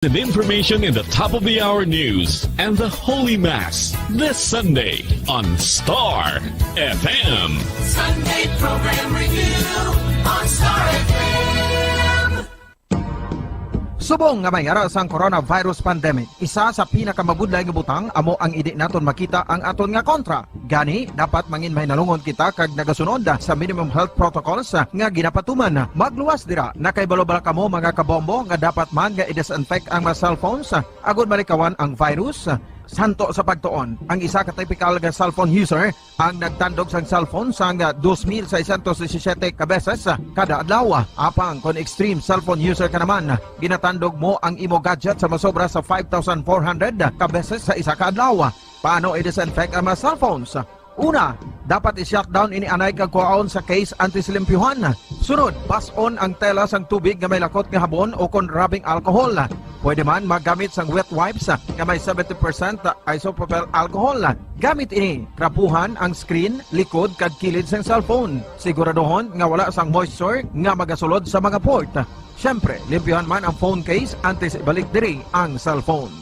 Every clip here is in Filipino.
And information in the top of the hour news and the Holy Mass this Sunday on Star FM. Sunday program review on Star FM. Subong nga may ara sang coronavirus pandemic, isa sa pinakamabudlay nga butang amo ang idi naton makita ang aton nga kontra. Gani dapat mangin mahinalungon kita kag nagasunod sa minimum health protocols nga ginapatuman. Magluwas dira na kay balobal kamo mga kabombo nga dapat man nga i-disinfect ang mga cellphones agud malikawan ang virus. Santo sa pagtuon, ang isa ka typical nga cellphone user ang nagtandog sang cellphone sang 2,617 ka beses kada adlaw. Apang kon extreme cellphone user ka naman, ginatandog mo ang imo gadget sa masobra sa 5,400 ka beses sa isa ka adlaw. Paano i-disinfect ang mga cellphones? Una, dapat i-shutdown ini anay kag kuhaon sa case anti-silimpyuhan. Sunod, pass-on ang tela sang tubig nga may lakot nga habon o kon rubbing alcohol. Pwede man magamit sang wet wipes nga may 70% isopropyl alcohol. Gamit ini, krapuhan ang screen, likod kag kilid sang cellphone. Siguraduhon nga wala sang moisture nga magasulod sa mga port. Siyempre, limpyuhan man ang phone case antes ibalik diri ang cellphone.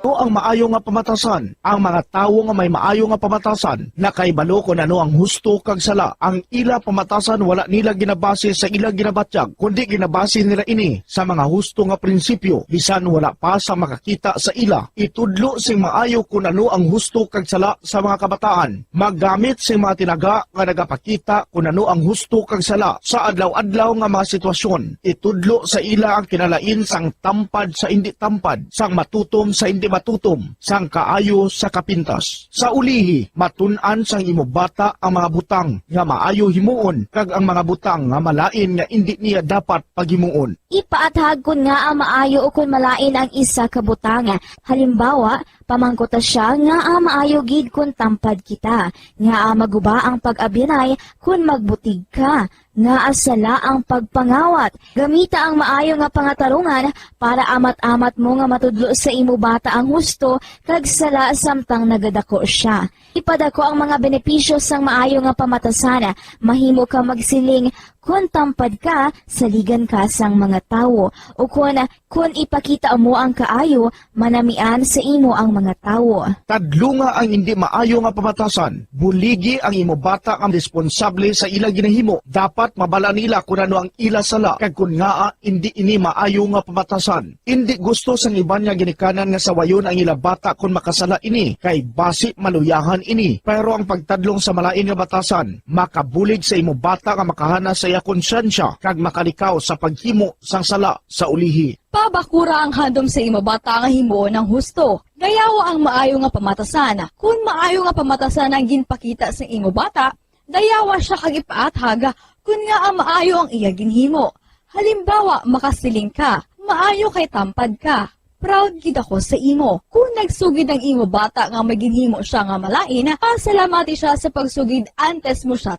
Ito ang maayo nga pamatasan. Ang mga tawo nga may maayo nga pamatasan na kay balo kung ano ang husto kag sala. Ang ila pamatasan wala nila ginabase sa ila ginabatyag, kundi ginabase nila ini sa mga husto nga prinsipyo. Bisan wala pa sa makakita sa ila. Itudlo sing maayo kung ano ang husto kag sala sa mga kabataan. Maggamit sing mga tinaga nga nagapakita kung ano ang husto kag sala sa adlaw-adlaw nga mga sitwasyon. Itudlo sa ila ang kinalain sang tampad sa hindi tampad, sang matutom sa hindi matutom, sang kaayo sa kapintas. Sa ulihi, matun-an sang imo bata ang mga butang nga maayo himuon, kag ang mga butang nga malain nga hindi niya dapat paghimuon. Ipaatag kun nga ang maayo o kun malain ang isa ka butang. Halimbawa, pamangkota siya nga ang maayo gid kun tampad kita, nga ang maguba ang pag-abinay kun magbutig ka, nga asala ang pagpangawat. Gamita ang maayo nga pangatarungan para amat-amat mo nga matudlo sa imo bata ang husto kag sala samtang nagadako siya. Ipadako ang mga benepisyo sang maayo nga pamatasan. Mahimo ka magsiling kun tampad ka, saligan ka sang mga tawo. O kun ipakita mo ang kaayo, manamian sa imo ang mga tawo. Tadlunga ang hindi maayo nga pamatasan. Buligi ang imo bata ang responsable sa ila ginahimo. Dapat mabala nila kung ano ang ila sala, kag kun nga hindi ini maayo nga pamatasan. Hindi gusto sang iban nga ginikanan nga sawayon ang ila bata kung makasala ini, kay basi maluyahan ini. Pero ang pagtadlong sa malain nga batasan, makabulig sa imo bata nga makahana sa iya konsyensya, kag makalikaw sa paghimo sang sala sa ulihi. Pabakura ang handom sa imo bata nga himuon ng husto. Dayawa ang maayo nga pamatasan. Kung maayo nga pamatasan ang ginpakita sa imo bata, dayawa siya kag ipaathaga kun nga ang maayo ang iya ginhimo. Halimbawa, makasiling ka, maayo kay tampad ka. Proud gid ako sa imo. Kung nagsugid ang imo bata nga maginhimo siya nga malain, pasalamati siya sa pagsugid antes mo siya.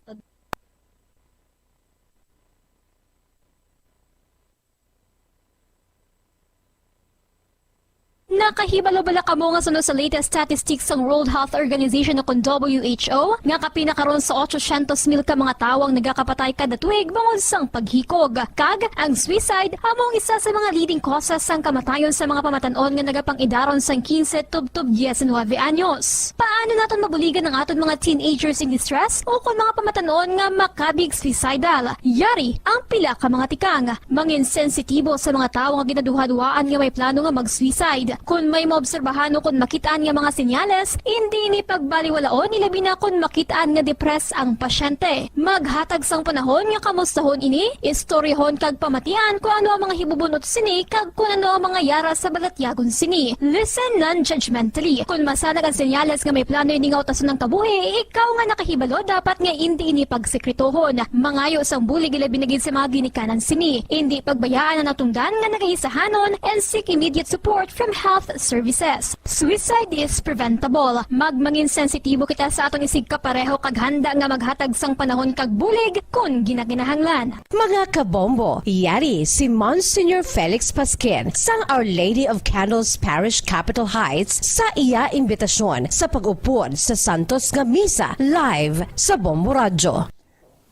Nakahibalo-bala ka mo nga sunod sa latest statistics ng World Health Organization o WHO nga kapinakaroon sa 800,000 ka mga tawang nagakapatay kada tuig bangod sang paghikog. Kag ang suicide among isa sa mga leading causes sang kamatayon sa mga pamatanon nga nagapangidaron sang 15 tub 19 anyos. Paano naton mabuligan ang aton mga teenagers in distress o kung mga pamatanon nga makabig suicidal? Yari ang pila ka mga tikang mangin sensitibo sa mga tawo nga ginaduhaduaan nga may plano nga mag-suicide. Kung may maobserbahan o kung makitaan nga mga senyales, hindi ni pagbaliwalaon nilabi na kung makitaan nga depress ang pasyente. Maghatag sang panahon nga kamustahon ini, istoryahon kag pamatian kung ano ang mga hibubunot sini kag kung ano ang mga yara sa balatyagon sini. Listen non-judgmentally. Kung masanag ang senyales nga may plano ini nga utason ng tabuhi, ikaw nga nakahibalo dapat nga hindi ini pagsekretohon. Mangayo sang bulig ilabi na gid sa mga ginikanan sini. Hindi pagbayaan na natungdan nga nagahisahanon and seek immediate support from health services. Suicide is preventable. Magmangin sensitibo kita sa atong isig kapareho kag handa nga maghatag sang panahon kag bulig kung ginaginahanglan. Mga kabombo, yari si Monsignor Felix Pasquin sang Our Lady of Candles Parish Capitol Heights sa iya imbitasyon sa pag-upod sa Santos nga Misa live sa Bombo Radyo.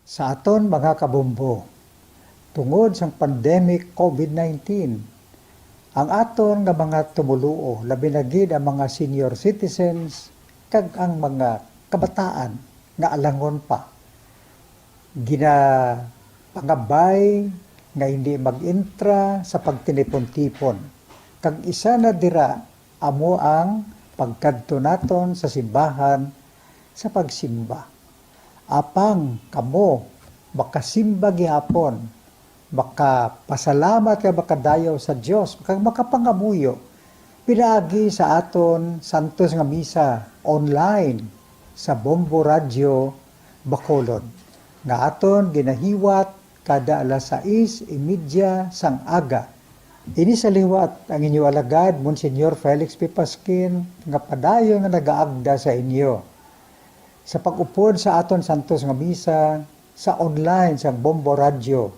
Sa aton mga kabombo, tungod sang pandemic COVID-19. Ang aton nga mga tumuluo, labi na gid ang mga senior citizens kag ang mga kabataan nga alangon pa. Pangabay nga hindi mag-intra sa pagtinipon-tipon. Kag isa na dira amo ang pagkadto naton sa simbahan sa pagsimba. Apang kamo makasimba gihapon, makapasalamat ka makadayaw sa Dios, makapangamuyo pinaagi sa aton santos nga misa online sa Bombo Radio Bacolod nga aton ginahiwat kada alas 6:30 sang aga. Ini sa liwat ang inyo alagad Monsignor Felix P. Pasquin nga padayon nga nagaagda sa inyo sa pag-upod sa aton santos nga misa sa online sa Bombo Radio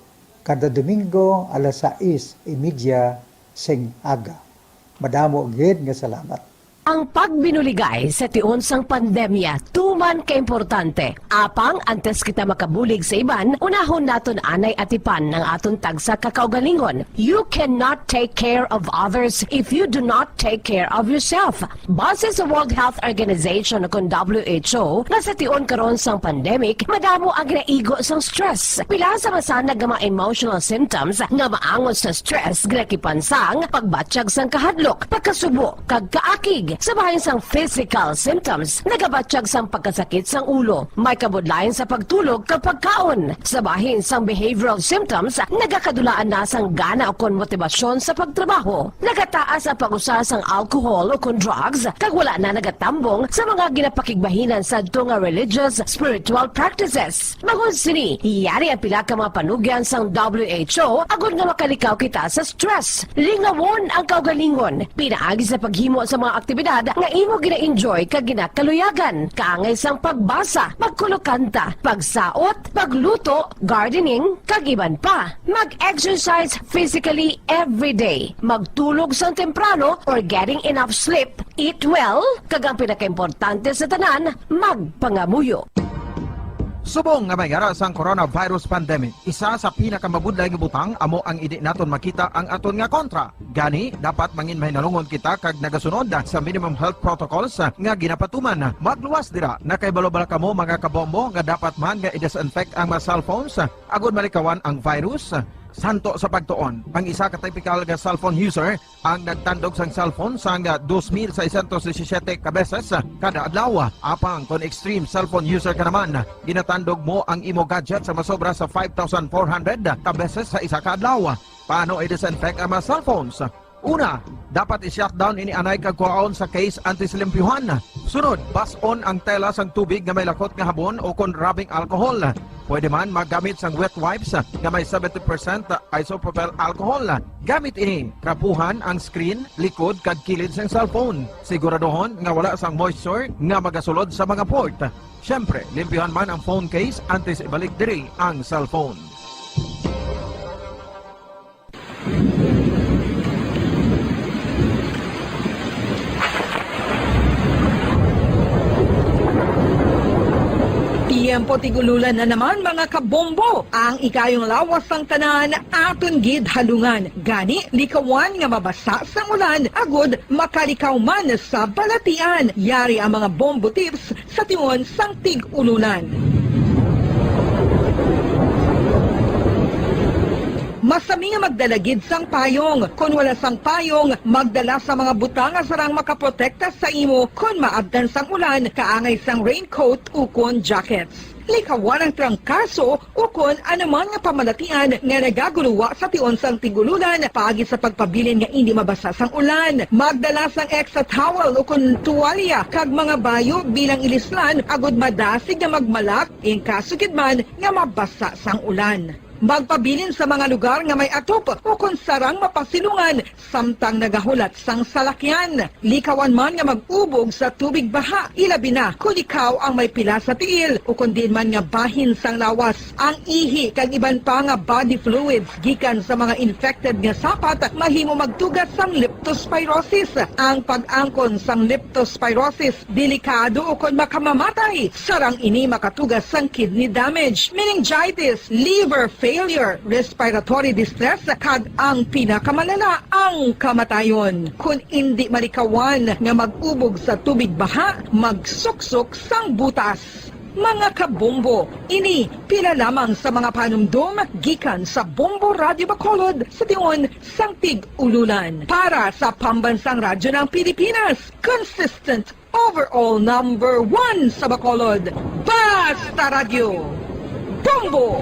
kada Domingo alas 6:30 sing aga. Madamo gid nga salamat. Ang pagbinuligay sa tiunsang pandemya, tuman ka-importante. Apang, antes kita makabulig sa iban, unahon naton anay atipan ng aton tagsa kakaugalingon. You cannot take care of others if you do not take care of yourself. Base sa World Health Organization kung WHO, na sa tiun karon sang pandemic, madamo ang ginaigo sang stress. Pila sa masanag nga mga emotional symptoms nga maangon sa stress, ginakipansang pagbatsyag sang kahadlok, pagkasubo, kag kaakig. Sa bahin sang physical symptoms, nagabatsyag sang pagkasakit sang ulo, may kabudlayan sa pagtulog kapag kaon. Sa bahin sang behavioral symptoms, nagakadulaan na sang gana o kon motibasyon sa pagtrabaho. Nagataas ang pag-usa sang alcohol o kon drugs, kag wala na nagatambong sa mga ginapakigbahinan sa nga religious, spiritual practices. Magun sini, iyari ang pila ka mga panugyan sang WHO agud nga makalikaw kita sa stress. Lingawon ang kaugalingon, pinaagi sa paghimo sa mga aktibidad nga imo gina-enjoy kag ginakaluyagan, kaangay sang pagbasa, pagkulokanta, pagsaot, pagluto, gardening, kag iban pa. Mag-exercise physically every day, magtulog sang temprano or getting enough sleep, eat well, kag ang pinakaimportante sa tanan, magpangamuyo. Subong nga mayara sang coronavirus pandemic, isa sa pinakamabudlay nga butang amo ang idi naton makita ang aton nga kontra. Gani, dapat mangin mahinalungon kita kag nagasunod sa minimum health protocols nga ginapatuman. Magluwas dira na kay balobal kamo mga kabombo nga dapat man nga i-disinfect ang mga cellphones agud malikawan ang virus. Santo sa pagtuon, ang isa ka typical nga cellphone user ang nagtandog sang cellphone sang 2,617 ka beses kada adlaw. Apang kon extreme cellphone user ka naman, ginatandog mo ang imo gadget sa masobra sa 5,400 ka beses sa isa ka adlaw. Paano i-disinfect ang mga cellphones? Una, dapat i-shutdown ini anay kag kuhaon sa case antisilimpyuhan. Sunod, bas-on ang tela sang tubig nga may lakot nga habon o kon rubbing alcohol. Pwede man magamit sang wet wipes nga may 70% isopropyl alcohol. Gamit ini, trapuhan ang screen, likod kag kilid sang cellphone. Siguraduhon nga wala sang moisture nga magasulod sa mga port. Syempre, limpyuhan man ang phone case antes ibalik diri ang cellphone. Tiempo tigululan na naman mga kabombo. Ang ikayong lawas ng tanan aton gid halungan. Gani likawan nga mabasa sa ulan agud makalikaw man sa balatian. Yari ang mga bombo tips sa tingon sang tig-ululan. Masami nga magdalagid sang payong. Kung wala sang payong, magdala sa mga butang nga sarang makaprotekta sa imo kung maabdan sang ulan, kaangay sang raincoat o kon jackets. Likawan ang trangkaso o kon anuman nga pamalatian nga nagaguluwa sa tion sang tigululan paagi sa pagpabilin nga hindi mabasa sang ulan. Magdala sang extra towel o kon tuwalya kag mga bayo bilang ilislan agud madasig nga magmalak in kaso gid man nga mabasa sang ulan. Magpabilin sa mga lugar nga may atop o kung sarang mapasilungan samtang nagahulat sang salakyan. Likawan man nga mag-ubog sa tubig baha, ilabi na kung ikaw ang may pila sa tiil o kung din man nga bahin sang lawas. Ang ihi kag iban pa nga body fluids gikan sa mga infected nga sapat mahimo magtugas sang leptospirosis. Ang pag-angkon sang leptospirosis delikado o kung makamamatay. Sarang ini makatugas sang kidney damage, meningitis, liver failure, failure, respiratory distress, kag ang pinakamalala ang kamatayon. Kung hindi malikawan nga mag-ubog sa tubig baha, magsuksok sang butas. Mga kabombo, ini pila lamang sa mga panumdum gikan sa Bombo Radio Bacolod sa tiyon sang tig-ululan. Para sa pambansang radyo ng Pilipinas, consistent overall number 1 sa Bacolod, Basta Radio, Bombo!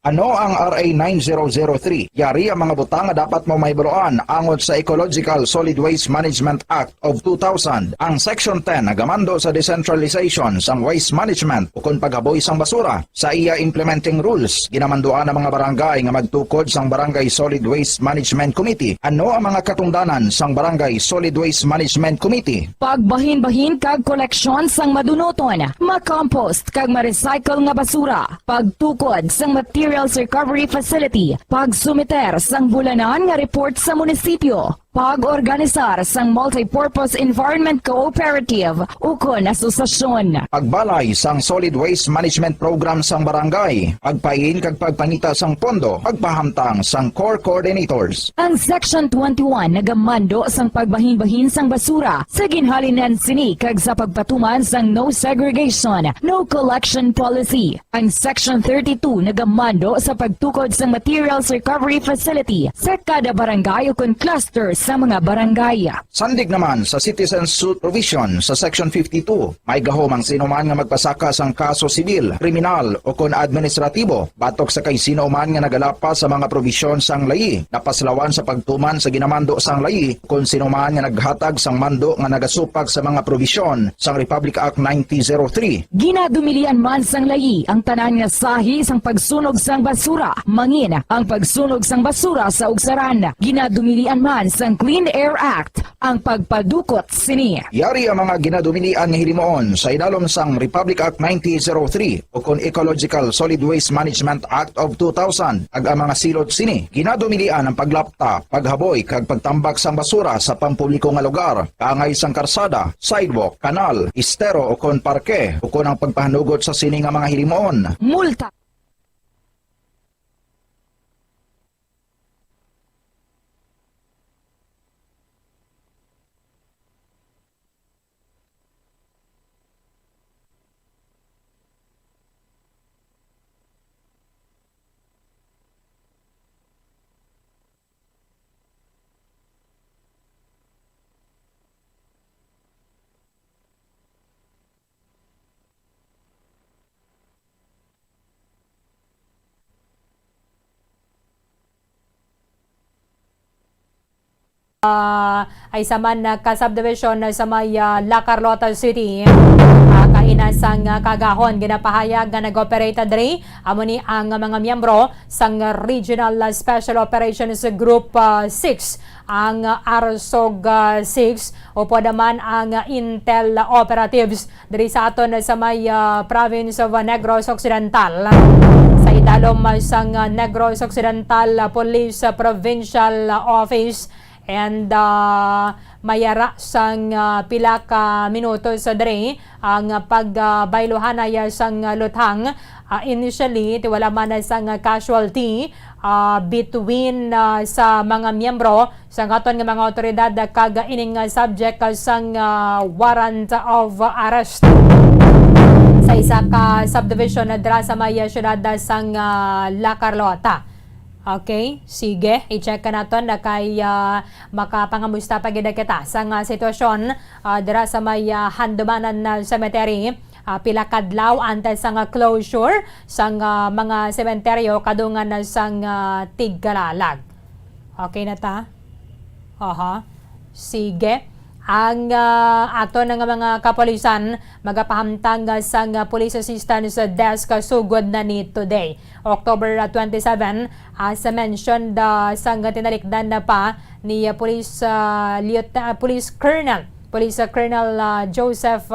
Ano ang RA 9003? Yari ang mga butang nga dapat mo mahibaluan angot sa Ecological Solid Waste Management Act of 2000. Ang Section 10 nagamando sa decentralization sang waste management ukon paghaboy sang basura. Sa iya implementing rules, ginamanduan ang mga barangay nga magtukod sang Barangay Solid Waste Management Committee. Ano ang mga katungdanan sang Barangay Solid Waste Management Committee? Pagbahin-bahin kag koleksyon sang madunoton, makompost kag ma-recycle nga basura, pagtukod sang materials recovery facility, pagsumiter sang bulanan nga report sa munisipyo, pag-organisar sang multi-purpose environment cooperative ukon asosasyon. Pagbalay sang solid waste management program sang barangay, pagpain kag pagpangita sang pondo, pagpahamtang sang core coordinators. Ang Section 21 nagamando sang pagbahin-bahin sang basura sa ginhalinan sini kag sa pagpatuman sang no segregation, no collection policy. Ang Section 32 nagamando sa pagtukod sang materials recovery facility sa kada barangay ukon cluster sa mga barangay. Sandig naman sa citizen suit provision sa Section 52, may gahom ang sinuman nga magpasaka sang kaso sibil, kriminal o kon administratibo batok sa kay sinuman nga nagalapas sa mga provision sang layi, napaslawan sa pagtuman sa ginamando sang layi kon sinuman nga naghatag sang mando nga nagasupag sa mga provision sang Republic Act 9003. Ginadumilian man sang layi ang tanan nga sahi sang pagsunog sang basura, mangin ang pagsunog sang basura sa ugsaran. Ginadumilian man sang Clean Air Act ang pagpadukot sini. Yari ang mga ginadumilian nga hilimoon sa idalom sang Republic Act 9003 o kon Ecological Solid Waste Management Act of 2000. Ag ang mga silot sini, ginadumilian ang paglapta, paghaboy kag pagtambak sang basura sa pampubliko nga lugar, kaangay sang karsada, sidewalk, kanal, estero o kon parke o kon ang pagpahanugot sa sini nga mga hilimoon. Multa. Ay saman na ka-subdivision sa may La Carlota City. Kainasang kagahon ginapahayag nga nag-operate diri amo ni ang mga miyembro sang Regional Special Operations Group 6, ang Arsog 6 o po naman ang Intel Operatives diri sa aton sa may province of Negros Occidental. Sa idalom sang Negros Occidental Police Provincial Office and mayara sang pila ka minutos diri ang pagbaylohanay sang luthang. Initially tiwala man sang casualty between sa mga miyembro sa aton nga mga otoridad kag ining subject sang warrant of arrest sa isa ka subdivision dira sa may syudad sang La Carlota. Okay, sige, i-check ka naton na kay makapangamusta pa gid kita sa sitwasyon dira sa may Handumanan na cemetery. Pila kadlaw antes sa closure sa mga sementeryo kadungan na sang Tigkalalag. Okay na ta? Sige. Ang ato ng mga kapolisan magapahamtang sang Police Assistance Desk sugod na ni today, October 27, as mentioned sang tinalikdan na pa ni Police Colonel Joseph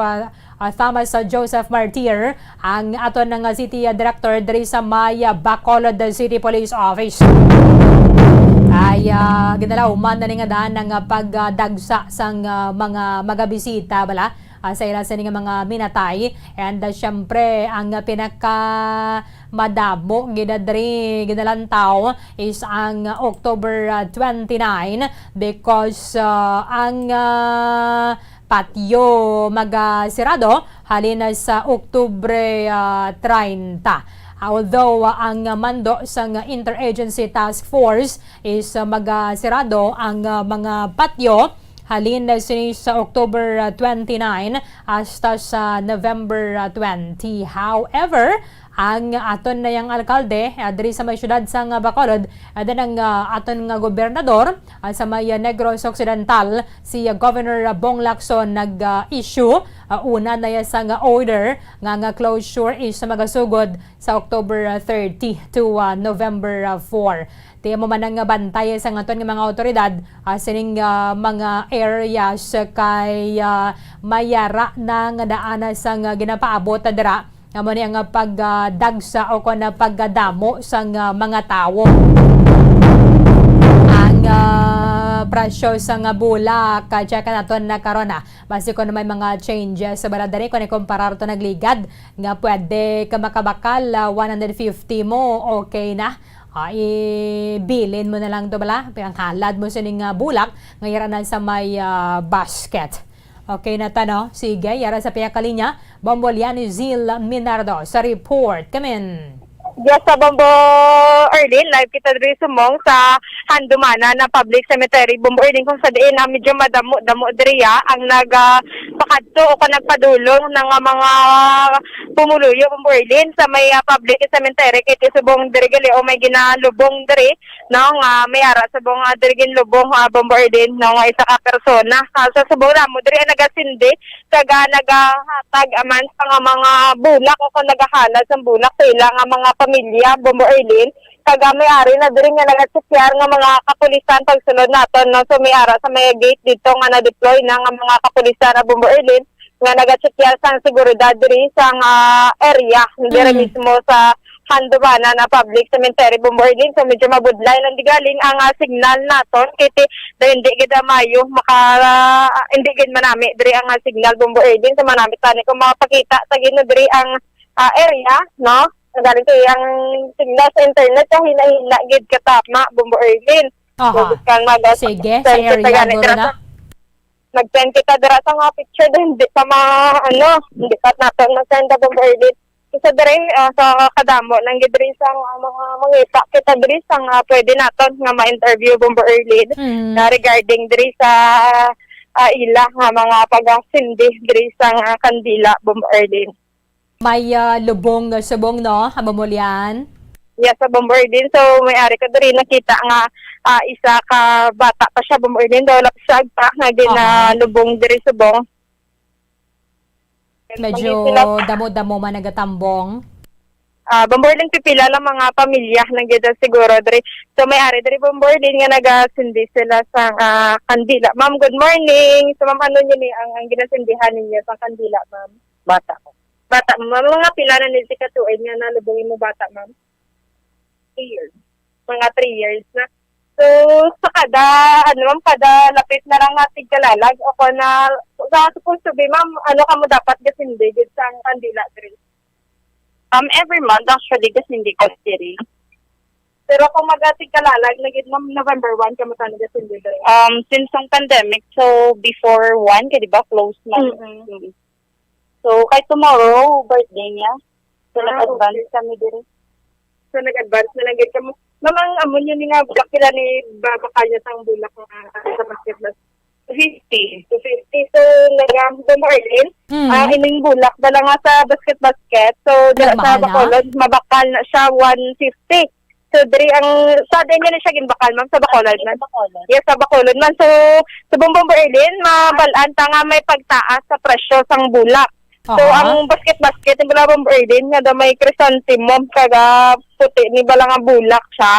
Thomas Joseph Martir, ang ato ng City Director diri sa may Bacolod City Police Office. Ay ginalaw man na nga daan ng pagdagsa sang mga magabisita bala sa ila sa mga minatay. And syempre, ang pinaka madamo ginalantaw is ang October 29 because ang patio magasirado halin sa Oktubre 30. Although ang mando sa Interagency Task Force is magasirado ang mga patio halin sa October 29 hasta sa November 20. However, ang aton na yung alkalde diri sa may syudad sa Bacolod then ang aton nga gobernador sa may Negros Occidental si Governor Bong Lacson nag-issue una na sa order nga closure is magasugod sa October 30 to November 4. Tiya mo man ang bantay sa aton nga mga otoridad sining mga areas kay mayara na nga daana sa ginapaabot dira amo ni ang pagdagsa o kon pagdamo sa mga tawo. Ang presyo sa bulak check naton na karon base kon may mga changes sa baladari kon ikumparar to nagligad nga pwede ka makabakal 150 mo okay na. Ibilin mo na lang to bala halad mo sining bulak ngayon na sa may basket. Okay na tanong. Sige, yara sa piyakalinya. Bombo Zil Minardo sa report. Come in. Yes, sa Bombo Erlyn, live kita diri sumong sa Handumana na public cemetery. Bombo Erlyn kung sa diin na medyo madamo diri ang nagpakadto o nagpadulong ng mga pumuluyo Bombo Erlyn sa may public cemetery kay subong diri gali o may ginalubong diri no nga may ara subong diri ginlubong Bombo Erlyn no nga isa ka persona sa subong na mo diri nagasindi kaga nagahatag aman sa mga bulak o nagahalad sa bulak sa ilang mga pamilya Bombo Erlyn kaga may-ari na diri nga nagasekyar nga mga kapulisan pagsunod naton no so may-ara sa may gate dito nga na-deploy na nga mga kapulisan na Bombo Erlyn nga nagasekyar sang seguridad diri sang area diri mismo sa Handumana na public cemetery Bombo Erlyn so medyo mabudlay lang digaling ang signal naton kiti hindi gid mayo hindi gid manami diri ang signal Bombo Erlyn so manami tani kung makapakita sa gino diri ang area no galing kay ang signal sa internet sa hina-hina gid katama Bombo Erlyn. Sige, sa area na. Nag-send kita dira sa mga picture din hindi pa hindi pa natin mag-send Bombo Erlyn. Isa diri sa kadamo nang gid diri sa mga mangita kita diri sa pwede naton nga ma-interview Bombo Erlyn na regarding diri sa ila nga mga pagasindi diri sa kandila Bombo Erlyn. May lubong subong no, habamulyan. Yes, sa Bombo Erlyn. So may-ari ko diri nakita nga isa ka bata pa siya Bombo Erlyn daw lapsag pa nga lubong diri subong. Medyo damo-damo man nagatambong. Bombo Erlyn pipila lang mga pamilya nang gid siguro diri. So may-ari diri Bombo Erlyn nga nagasindi sila sa kandila. Ma'am, good morning. So ma'am ano niyo ni ang ginasindihan ninyo sa kandila, ma'am? Bata, ma'am, mga pila na nila katuig nga nalubungin mo bata, ma'am? 3 years. Mga 3 years na. So, sa kada lapit na lang natin kalalag, o kung na, sa supposed to be, ma'am, ano ka mo dapat gasindi sa kandila, diri? Every month, actually, gasindi ko diri. Pero kung mag-ating kalalag, naging November 1, kamutan gasindi diri? Since ang pandemic, so before 1, kaya diba, close na. So, kay tomorrow, birthday niya. So, nag-advance kami diri. So, nag-advance na lang ka mo. Mamang amon yun nga, kila ni babaka niya sang bulak sa basketball. 50. So, Bombo Erlyn. Ining bulak, dala nga sa basket. So, sa Bacolod, mabakal na siya 150. So, diri ang, sa din niya na siya ginbakal, ma'am, sa Bacolod man. Yes, sa Bacolod man. So, sa Bombo Erlyn, mabalaan ta nga may pagtaas sa presyo sang bulak. So, ang basket, yung bala Bombo Erlyn, nga da may chrysanthemum, kaga puti, ni bala nga bulak siya.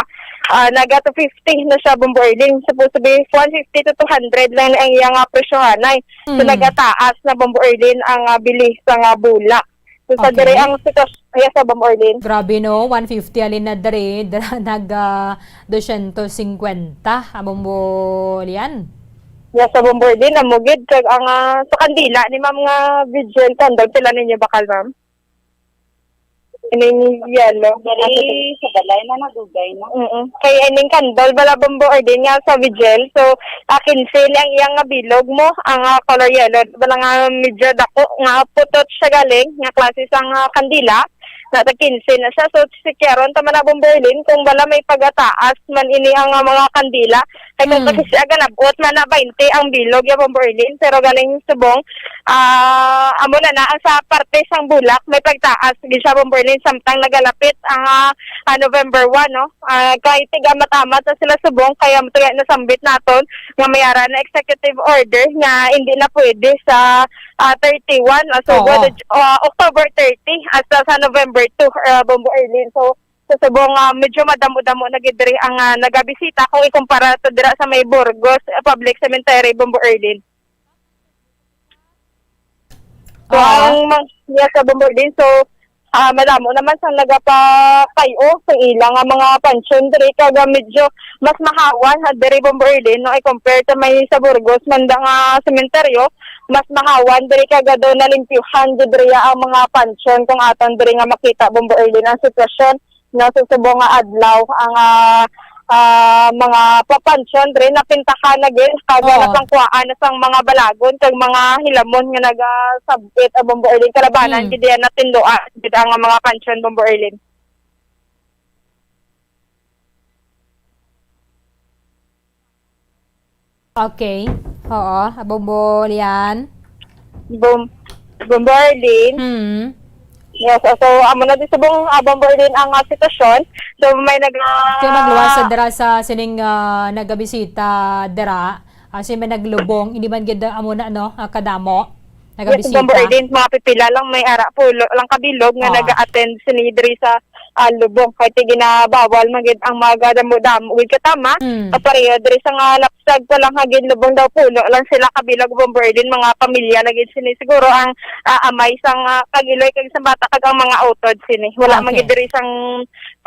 Naga to 50 na siya Bombo Erlyn. Supposed to be 150 to 200 lang ang iyang presyohanay. So, nagataas na Bombo Erlyn ang bilis sa bulak. So, sa diri ang sitwasyon sa Bombo Erlyn. Grabe no, 150 alin na diri, nag 250 Bombo yan. Ya sa bombardin amugid kag ang sa kandila ni ma'am nga vigil kandog sila ninyo bakal ma'am. Ining yellow. Dari sa balay na nagugay na. Kay ining kandol bala bombardin nga sa vigil. So akin sila ang iyang nga bilog mo ang color yellow bala nga medyo dako nga putot siya galing nga klase sang kandila. Natakinsin na siya. So, si Kieron, tama na Berlin, kung bala may pagataas man ini ang mga kandila, ay kung kasi siya ganabot man na 20 ang bilog yung Berlin, pero galing subong, amo na ang sa parte sang bulak, may pagtaas, gid siya Berlin, samtang nagalapit ang November 1, no? Kahit tiga matamat na sila subong, kaya matuloy na sambit naton, nga mayara na executive order, nga hindi na pwede sa 31, so October 30 hasta sa November 2, Bombo Erlyn. So sa subong medyo madamo-damo na gid diri ang nagabisita kung ikumpara to dira sa may Burgos Public Cemetery Bombo Erlyn. So ang sa Bombo Erlyn, so madamo naman sa nagapa-kayo sa ilang mga pansyon diri kag medyo mas mahawan diri Bombo Erlyn no ay compare to may sa Burgos mandang sementeryo, mas mahawan diri kag do nalimpyuhan diri ang mga pansyon kung aton diri nga makita Bombo Erlyn ang sitwasyon nga susubong nga adlaw ang mga papansyon diri napintahan na gid kag napangkuhaan na sang mga balagon kag mga hilamon nga nagasabit Bombo Erlyn kalabanan gid yan natinduan gid ang mga pansyon Bombo Erlyn. Okay. Oo, Bombo yan. Bombo Erlyn. Yes, so amo na di subong Bombo Erlyn ang sitwasyon. So may kaya magluwas sa dira sa sining nagabisita dira. Kasi may naglubong, hindi man gid amo na kadamo. Nagabisita. Yes, Bombo Erlyn, mga pipila lang may ara pulo lang kabilog nga naga-attend sini diri sa lubong kay ginabawal magid ang mga damo-damo gid katama. Pareho diri sa nga lapsag pa lang hagid lubong daw pulo lang sila kabilog Bombo Erlyn, mga pamilya na gid sini siguro ang amay sang kagiloy kag sa bata kag ang mga utod sini. Wala man gid diri sang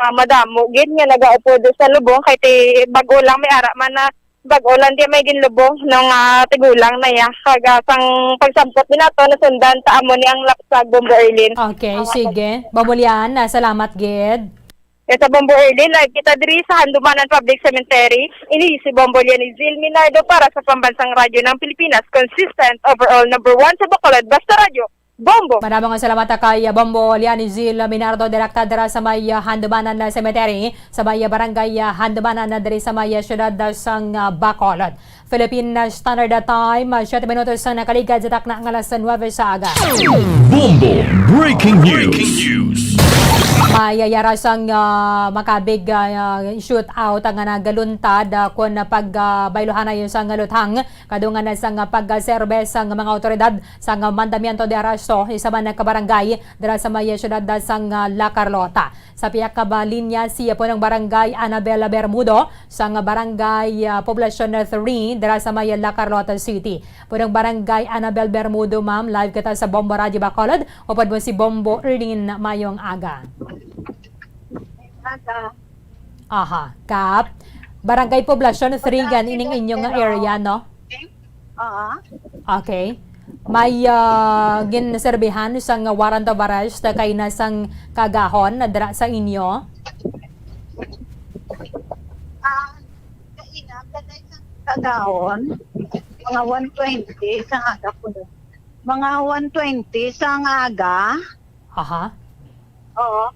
madamo gid nga nagaupo sa lubong kay bag-o lang may ara man na bag-ulan di may ginlubong ng tigulang na ya kag sang pagsampot din nato nasundan ta amo ni ang lapsag Bombo Erlyn. Okay, sige. Babulyan, salamat gid. Sa Bombo Erlyn, live kita diri sa Handumanan Public Cemetery. Ini si Bombolyan ni Zil Minardo para sa Pambansang Radyo ng Pilipinas, consistent overall number 1 sa Bacolod, basta radyo. Bombo! Maraming salamat kay Bombo Lianizil Minardo, direkta dira sa may Handumanan Cemetery, sa may barangay Handumanan na diri sa may syudad sang Bacolod. Philippine Standard Time, 7 minutos ang nakaligad sa takna ng alas 9 sa aga. Bombo Breaking News. Mayayara sang makabig shootout ang nagaluntad kung pagbaylohanay sang luthang kadungan na sang pagserbe sang mga otoridad sang mandamiento de arresto isa man kabarangay dira sa may syudad sang La Carlota. Sa piyak ka linya siya po ng barangay Anabela Bermudo sang barangay Poblacion 3 dira sa may La Carlota City. Po ng barangay Anabel Bermudo, ma'am, live kita sa Bombo Radio Bacolod. Upad mo si Bombo Erlyn mayong aga. Aha, Kap. Barangay Poblacion 3 gan ining inyong area, no? Okay. May ginserbihan sang warrant of arrest kay nasang kagahon na dira sa inyo? Kagahon, mga 120 sa aga po. Mga 120 sa aga. Aha. Oo.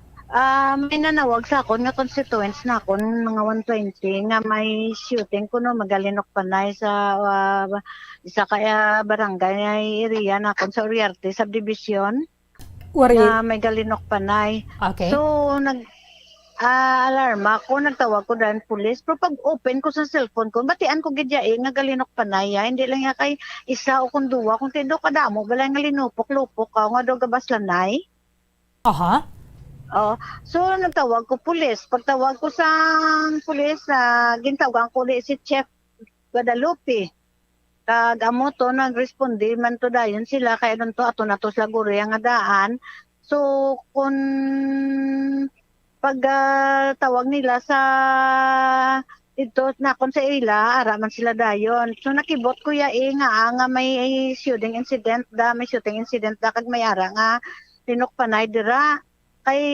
May nanawag sa akon nga constituents na akon mga 120 nga may shooting kuno magalinok panay sa isa kaya barangay area na akon sa Uriarte subdivision. May galinok panay. Okay. So alarma ko, nagtawag ko dahil pulis, pero pag open ko sa cellphone ko, batian ko gidya nga galinok panaya, hindi lang nga kay isa o kung duwa, kung tindo kadamo, balay nga linupok-lupok ka, nga do gabaslanay. Aha. So nagtawag ko pulis, pagtawag ko sa pulis, gintawagan ko si Chef Guadalupe, kag amo to, nagrespondi man to dayon sila, kaya doon to, ato na to sa guri ang adaan, so kung pag tawag nila sa ito na kon sa ila ara man sila dayon. So nakibot ko ya nga may shooting incident da kag may ara nga tinukpanay dira. Kay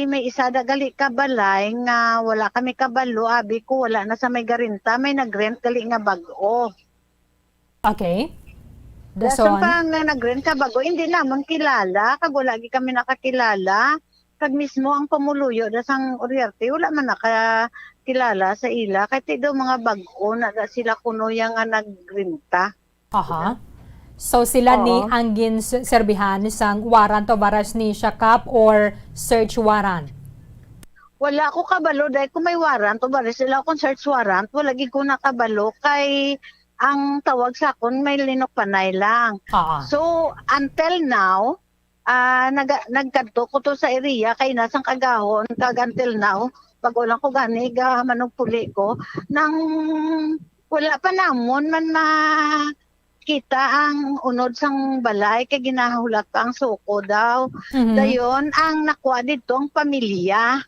may isa da gali ka balay nga wala kami kabalo, abi ko wala na sa may garinta, may nagrent gali nga bag-o. Okay. Dason pa nga nagrent ka bago, hindi namon kilala, kag wala gi kami nakakilala. Kag mismo ang pamuluyo da sang Oriarte, wala man nakakilala sa ila. Kaya ti daw mga bag-o na sila kuno yang nga nagrenta. Aha. So sila ni Oo. ang ginserbihan sang warrant of arrest ni Shakap or search warrant? Wala ko kabalo dahil kung may warrant o bari sila akong search warrant, wala gi ko nakabalo kay ang tawag sa akon may linokpanay lang. So until now, nagkadto ko to sa area kay nasang kagahon kag until now, pag ulang ko gani manog puli ko nang wala pa namon man kita ang unod sang balay kay ginahulat pa ang suko daw. Dayon ang nakuha dito ang pamilya.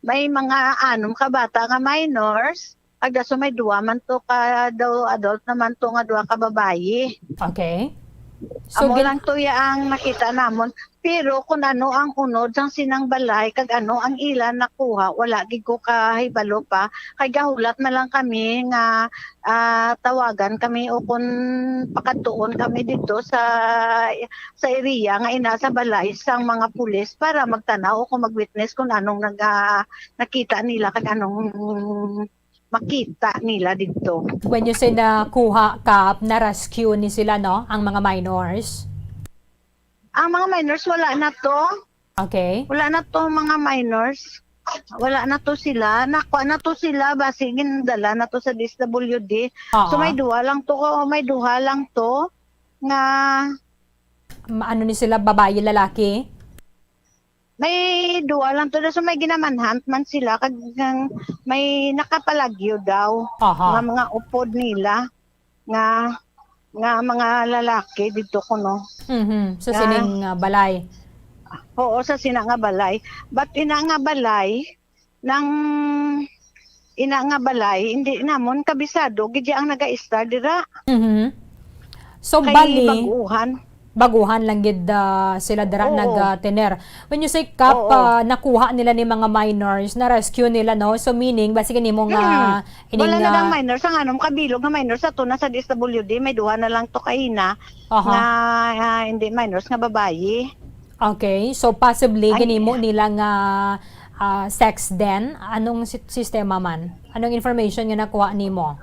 May mga anom ka bata nga minors, agda so may duwa man to ka daw adult naman to nga duwa ka babayi. Okay. So Amo lang to ya ang nakita namon. Pero kung ano ang unod sang sinang balay kag ano ang ilan nakuha, wala gid ko kahibalo pa. Kay gahulat na lang kami nga tawagan kami o kung pakatuon kami dito sa area nga ina sa balay sang mga pulis para magtanaw o kung mag-witness kung anong nakita nila kag anong makita nila dito. When you say na kuha ka, na-rescue ni sila, no? Ang mga minors? Ang mga minors, wala na to. Okay. Wala na to mga minors. Wala na to sila. Nakuha na to sila. Basigin dala na to sa DSWD. So may duha lang to. Nga... Ano ni sila? Babae, lalaki? May duwa lang to. So may ginamanhunt man sila. Kag may nakapalagyo daw. Nga mga upod nila. Nga mga lalaki dito ko, no? Sa sining balay. Oo, sa sinang nga balay. But ina nga balay, hindi namon kabisado. Gidya ang naga-star dira. So, Kay bali, baguhan lang gid sila dira nag-tener. When you say Kap, nakuha nila ni mga minors, na-rescue nila, no? So, meaning, basic nimo nga... Wala na lang minors. Ang anong kabilog na minors sa to na sa DSWD, may duha na lang to kaina nga hindi minors nga babayi. Okay. So, possibly, ginimo nila nga sex din. Anong sistema man? Anong information nga nakuha nimo?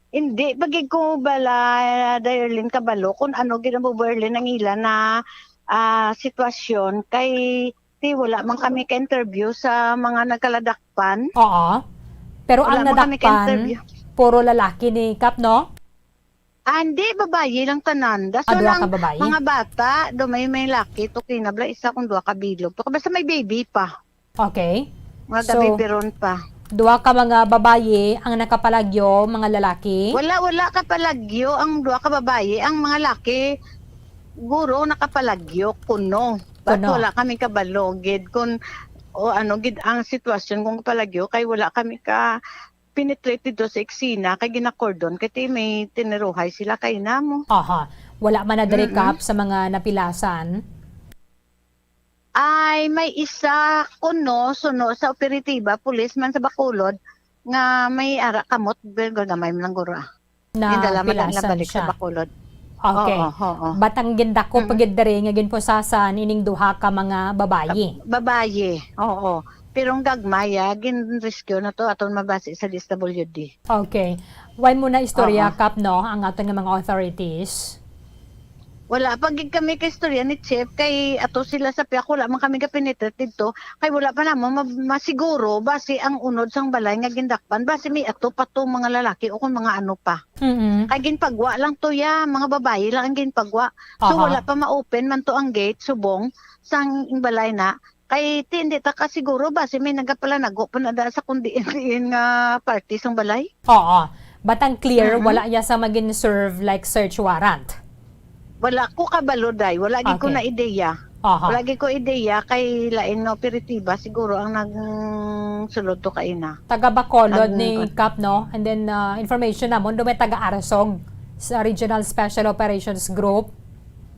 Hindi, bagay ko bala Erlyn kabalo kung ano ginamo Erlyn ang ila na sitwasyon kay wala man kami ka-interview sa mga nagkaladakpan. Oo. Pero ang nadakpan, puro lalaki ni Kap, no? Hindi, babayi lang tanan. So duha lang, ka babayi? mga bata, may laki, to kinabla, isa kung duha ka bilog. To, basta may baby pa. Okay. Mga So, gabibiron pa. Duha ka mga babaye ang nakapalagyo, mga lalaki? Wala kapalagyo ang duha ka babaye. Ang mga laki, guro nakapalagyo kuno. Ba't wala kami kabalogid kung gid ang sitwasyon kung kapalagyo kay wala kami ka penetrate dito sa eksena kay ginakordon kay may tineruhay sila kay namo. Wala man na diri Kap sa mga napilasan? Ay may isa kuno suno sa operatiba policeman sa Bacolod nga may ara kamot gamay man lang guro. Na dala man lang pilasan balik siya. sa Bacolod. Okay. Batang gindako pagid diri nga ginposasan ining duha ka mga babayi. Babayi. Oo. Pero ang gagmaya gin-rescue na to aton mabase sa DSWD. Okay. Why mo na istorya Kap, no, ang aton nga mga authorities? Wala pag kami kay istorya ni Chef kay ato sila sa piyak wala man kami ka penetrate dito kay wala pa namon masiguro base ang unod sang balay nga gindakpan base may ato pa to mga lalaki o kung mga ano pa. Kay ginpagwa lang to ya mga babae lang ang ginpagwa. So wala pa ma-open man to ang gate subong sang balay na kay hindi ta kasiguro base may nagapalanago pa na sa kundi nga party sang balay. Batang clear wala ya sa magin serve like search warrant. Wala ko kabalo day, wala gid ko na ideya. Aha. Lagi ko ideya kay lain nga operatiba siguro ang nagsulod to kay na. Taga Bacolod ni Cap, no? And then information namon do may taga Arasog sa Regional Special Operations Group.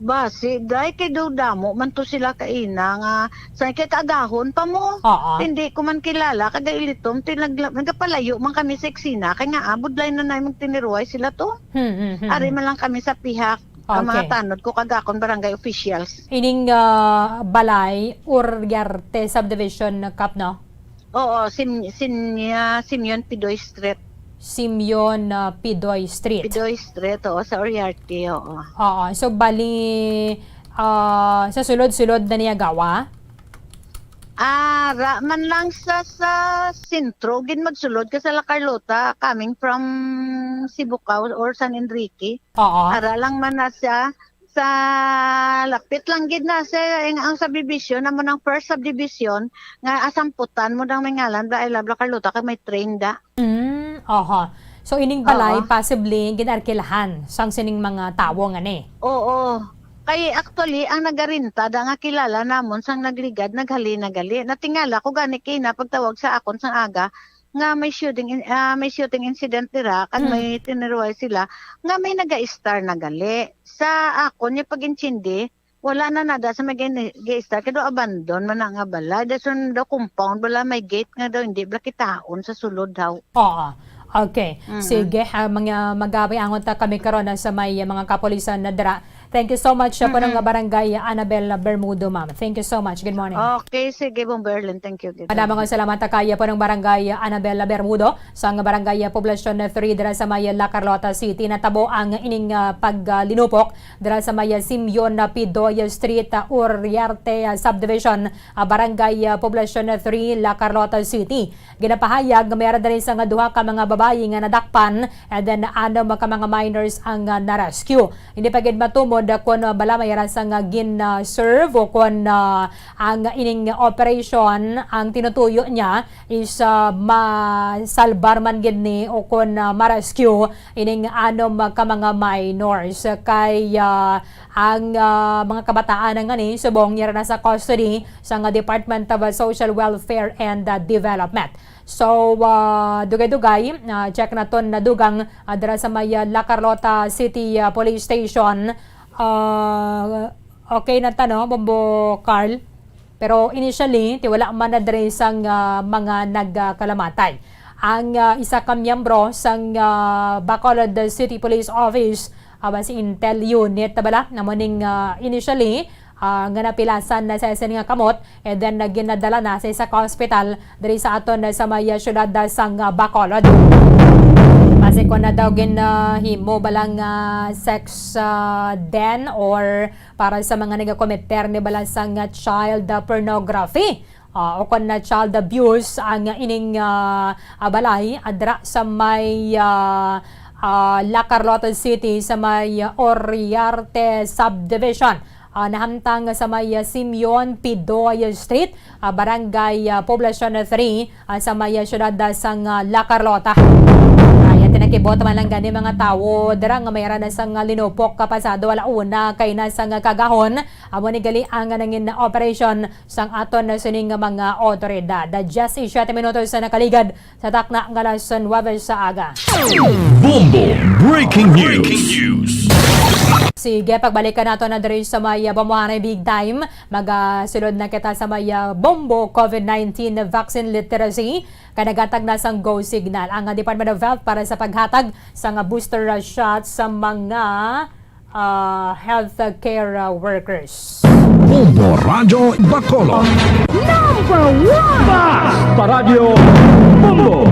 Basi, dahil kay daw damo, man to sila kaina nga, sa kay kaagahon pa mo. Hindi ko man kilala, kada ilitom, nagapalayo man kami sa eksina, kaya nga abod lang na namin tiniruay sila to. Ari man lang kami sa pihak, ang mga tanod ko kagakon barangay officials. Ining balay, Uryarte Subdivision Cap, no? Oo, Simeon Pidoy Street. Simeon Pidoy Street. Pidoy Street, oo, sa Oriarte, oo. Oo, so bali sa sulod-sulod na niya gawa? Man lang sa sentro, gin magsulod ka sa La Carlota, coming from Sibucao or San Enrique. Oo. Ara lang man na siya, sa lapit lang gid na sa ang subdivision namo ng first subdivision nga asamputan mo dang mengalan da La Carlota kay may train da. Aha. So ining balay possibly ginarkilahan sang sining mga tawo nga ni. Oo. Kay actually ang nagarinta da nga kilala namon sang nagligad naghali natingala ko gani kay na pagtawag sa akon sang aga nga may shooting incident dira kan may tiniruay sila nga may naga-star na gali sa akon yung pag-intindi wala na nada sa may gate-star kaya abandon man nga bala dason daw compound wala may gate nga daw hindi bala kitaon sa sulod daw. Oo. Okay. Sige, mga magabay angon ta kami karon sa may mga kapulisan na dira. Thank you so much po ng barangay Annabel Bermudo, ma'am. Thank you so much. Good morning. Okay, sige, Bombo Erlyn. Thank you. Madamang salamat kaya po ng barangay Annabel Bermudo sa barangay Poblacion 3 dira sa may La Carlota City. Natabo ang ining paglinupok dira sa may Simeon Pidoy Street, Uryarte Subdivision, barangay Poblacion 3, La Carlota City. Ginapahayag nga mayroon din sa duha ka mga babae nga nadakpan and then ano mga minors ang na-rescue. Hindi pa gid matumod kung bala mayroon sang gin-serve o kung ang ining operation ang tinutuyo niya is masalbar man gid ni o kung ma-rescue ining ano ka mga minors kay ang mga kabataan nga ni subong niya na sa custody sa Department of Social Welfare and Development. So, dugay-dugay, check na ton na dugang dira sa may La Carlota City Police Station. Okay na tanong, Bombo Carl. Pero initially, wala man na diri sang mga nagkalamatay. Ang isa ka miyembro sang Bacolod City Police Office, si Intel Unit, bala, namuning initially, nga napilasan na sa nga kamot and then ginadala na sa isa ka hospital diri sa aton sa may syudad sang Bacolod. Kasi kung na daw himo balang sex den or para sa mga nagakomiter ni balang sang child pornography o kung na child abuse ang ining balay adra sa may La Carlota City sa may Uryarte Subdivision. Nahamtang sa may Simeon Pidoy Street, barangay Poblacion 3 sa may syudad sang La Carlota. Tinakibot man lang gani mga tao dira nga mayra na sang linupok kapasado wala una kay na sang kagahon amo ni gali ang nangin operation sang aton sining mga otoridad. Just 7 minutos sa nakaligad sa takna ng alas 9 sa aga. Bombo Breaking News. Sige, pagbalikan nato na diri sa may Bombohanay Bigtime, magasulod na kita sa may Bombo COVID-19 Vaccine Literacy. Kanagatag na sang go signal ang Department of Health para sa paghatag sa booster shot sa mga healthcare workers. Bombo Radio Bacolod. Number 1! Basta Radio Bombo.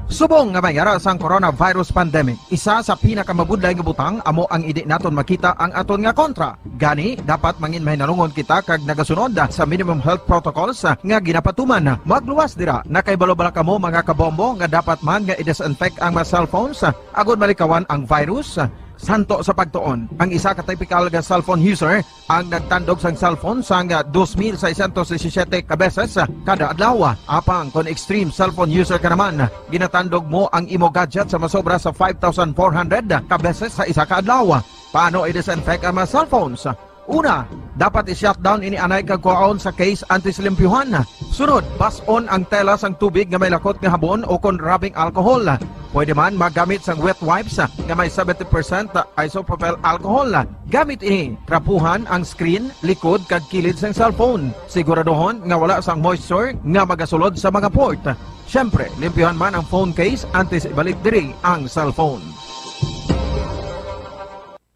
Subong nga mayara sang coronavirus pandemic, isa sa pinakamabudlay nga butang amo ang idi naton makita ang aton nga kontra. Gani dapat mangin mahinalungon kita kag nagasunod sa minimum health protocols nga ginapatuman. Magluwas dira nakaibalo-bala kamo mga kabombo nga dapat man nga i-disinfect ang mga cellphones agud malikawan ang virus. Santo sa pagtuon, ang isa ka typical nga cellphone user ang nagtandog sang cellphone sang 2,617 ka beses kada adlaw. Apang kung extreme cellphone user ka naman, ginatandog mo ang imo gadget sa masobra sa 5,400 ka beses sa isa ka adlaw. Paano i-disinfect ang mga cellphones? Una, dapat i-shutdown ini anay kagkuhaon sa case antislimpyuhan. Sunod, bas-on ang tela sang tubig nga may lakot nga habon o kon rubbing alcohol. Pwede man magamit sang wet wipes nga may 70% isopropyl alcohol. Gamit ini, trapuhan ang screen, likod kag kilid sang cellphone. Siguraduhon nga wala sang moisture nga magasulod sa mga port. Siyempre, limpyuhan man ang phone case antes ibalik diri ang cellphone.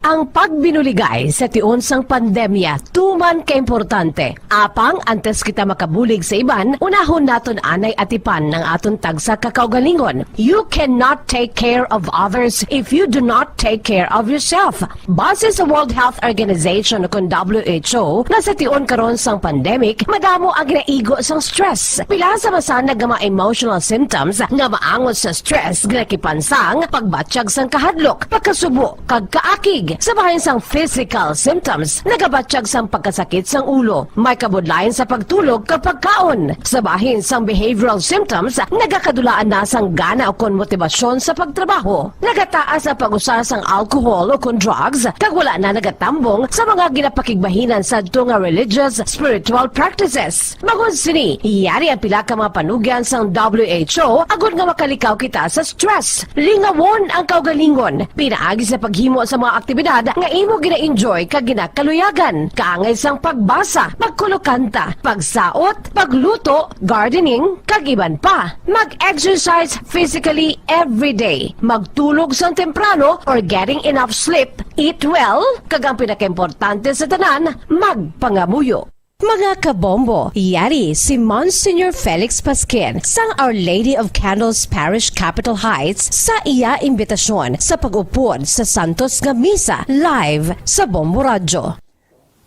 Ang pagbinuligay sa tiun sang pandemya tuman ka importante. Apang antes kita makabulig sa iban, unahon naton anay atipan ng aton tagsa kakaugalingon. You cannot take care of others if you do not take care of yourself. Base sa World Health Organization kung WHO, na sa tiun karon sang pandemic, madamo ang ginaigo sang stress. Pila sa masanag nga mga emotional symptoms nga maangot sa stress ginakipansang pagbatsyag sang kahadlok, pagkasubo, kag kaakig. Sa bahin sang physical symptoms, nagabatsyag sang pagkasakit sang ulo, may kabudlayan sa pagtulog kapag kaon. Sa bahin sang behavioral symptoms, nagakadulaan na sang gana o kon motibasyon sa pagtrabaho. Nagataas ang pag-usa sang alcohol o kon drugs, kag wala na nagatambong sa mga ginapakigbahinan sa nga religious, spiritual practices. Magun sini, iyari ang pila ka mga panugyan sang WHO agud nga makalikaw kita sa stress. Lingawon ang kaugalingon, pinaagi sa paghimo sa mga aktibidad nga imo gina-enjoy kag ginakaluyagan, kaangay sang pagbasa, pagkulokanta, pagsaot, pagluto, gardening, kag iban pa. Mag-exercise physically every day, magtulog sang temprano or getting enough sleep, eat well, kag ang pinakaimportante sa tanan, magpangamuyo. Mga kabombo, yari si Monsignor Felix Pasquin sang Our Lady of Candles Parish Capitol Heights sa iya imbitasyon sa pag-upod sa Santos nga Misa live sa Bombo Radio.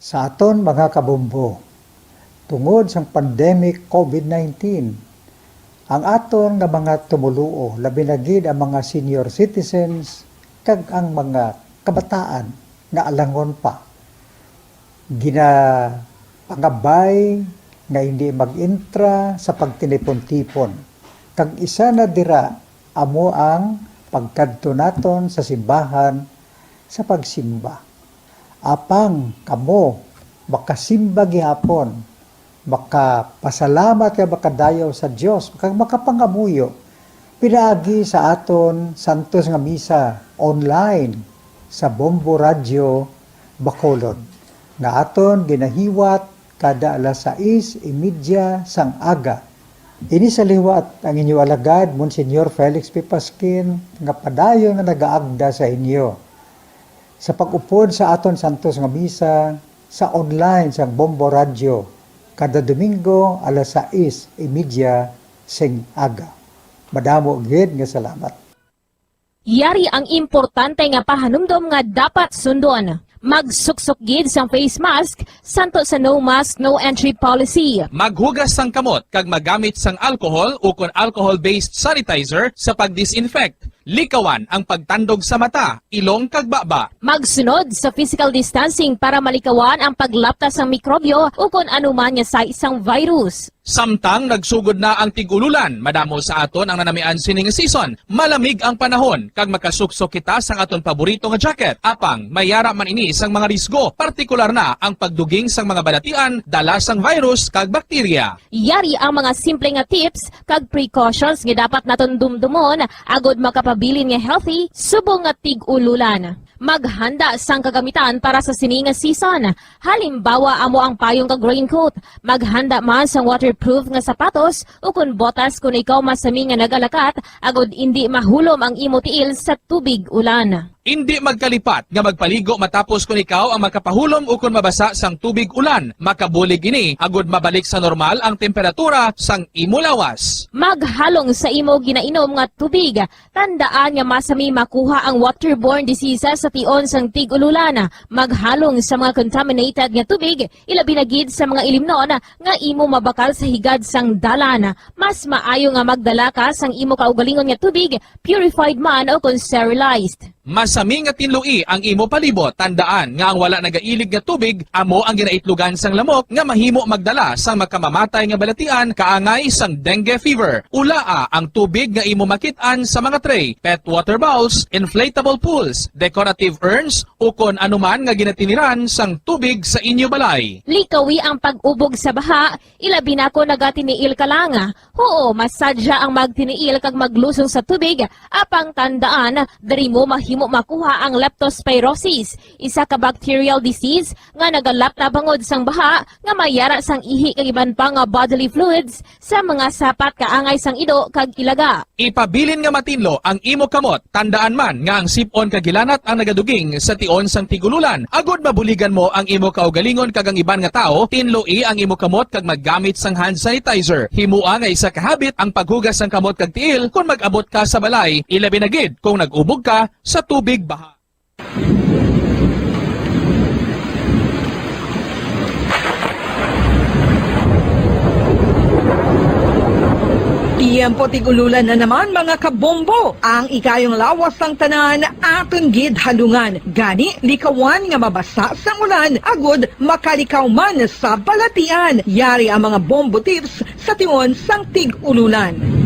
Sa aton mga kabombo, tungod sang pandemic COVID-19, ang aton nga mga tumuluo, labi na gid ang mga senior citizens kag ang mga kabataan nga alangon pa, pangabay nga hindi mag-intra sa pagtinipon-tipon. Kag isa na dira amo ang pagkadto naton sa simbahan sa pagsimba. Apang kamo makasimba gihapon, makapasalamat ka makadayaw sa Dios, kag makapangamuyo pinaagi sa aton santos nga misa online sa Bombo Radio Bacolod nga aton ginahiwat kada alas 6:30 sang aga. Ini sa liwat ang inyo alagad, Monsignor Felix P. Pasquin, nga padayon nga nagaagda sa inyo. Sa pag-upod sa aton santos nga misa sa online sa Bombo Radio, kada Domingo alas 6:30 sang aga. Madamo gid nga salamat. Yari ang importante nga pahanumdom nga dapat sundon. Magsuksok gid sang face mask, santo sa no mask, no entry policy. Maghugas sang kamot kag magamit sang alcohol o kon alcohol-based sanitizer sa pag-disinfect. Likawan ang pagtandog sa mata, ilong kag baba. Magsunod sa physical distancing para malikawan ang paglaptas ng mikrobyo o kung anuman nga sa isang virus. Samtang nagsugod na ang tig-ululan, madamo sa aton ang nanamian sining season. Malamig ang panahon kag makasuksok kita sang aton paborito nga jacket. Apang mayara man ini sang mga risgo, partikular na ang pagduging sang mga balatian, dala sang virus kag bakterya. Yari ang mga simple nga tips kag precautions nga dapat naton dumdumon agod makapabilin nga healthy subong nga tig-ululan. Maghanda sang kagamitan para sa sini nga season. Halimbawa amo ang payong kag raincoat. Maghanda man sang waterproof nga sapatos o kun botas kung ikaw masami nga nagalakat agod hindi mahulom ang imo tiil sa tubig ulan. Hindi magkalipat nga magpaligo matapos kung ikaw ang makapahulom o kung mabasa sang tubig ulan. Makabulig ini agud mabalik sa normal ang temperatura sang imo lawas. Maghalong sa imo ginainom nga tubig. Tandaan nga masami makuha ang waterborne diseases sa tion sang tig-ululan. Maghalong sa mga contaminated nga tubig, ilabi na gid sa mga ilimnon nga imo mabakal sa higad sang dalan. Mas maayo nga magdala ka sang imo kaugalingon nga tubig, purified man o kung sterilized. Mas masami nga tinlui ang imo palibot. Tandaan nga ang wala nagailig nga tubig amo ang ginaitlugan sang lamok nga mahimo magdala sang makamamatay nga balatian kaangay sang dengue fever. Ulaa ang tubig nga imo makit-an sa mga tray, pet water bowls, inflatable pools, decorative urns o kon anuman nga ginatiniran sang tubig sa inyo balay. Likawi ang pag-ubog sa baha, ilabi na ko nagatiniil ka lang. Oo, masadya ang magtiniil kag maglusong sa tubig, apang tandaan, dari mo mahimo makuha ang leptospirosis, isa ka bacterial disease nga nagalap na bangod sang baha nga mayara sang ihi kag iban pa nga bodily fluids sa mga sapat kaangay sang ido kag ilaga. Ipabilin nga matinlo ang imo kamot. Tandaan man nga ang sipon kag gilanat ang nagaduging sa tion sang tigululan. Agod mabuligan mo ang imo kaugalingon kag ang iban nga tao, tinloi ang imo kamot kag maggamit sang hand sanitizer. Himua nga isa ka habit ang paghugas sang kamot kag tiil kung mag-abot ka sa balay, ilabi na gid kung nag-ubog ka sa tubig baha. Tiyempo tigululan na naman mga kabombo. Ang ikayong lawas ng tanan aton gid halungan. Gani likawan nga mabasa sa ulan agud makalikaw man sa balatian. Yari ang mga bombo tips sa tion sang tig-ululan.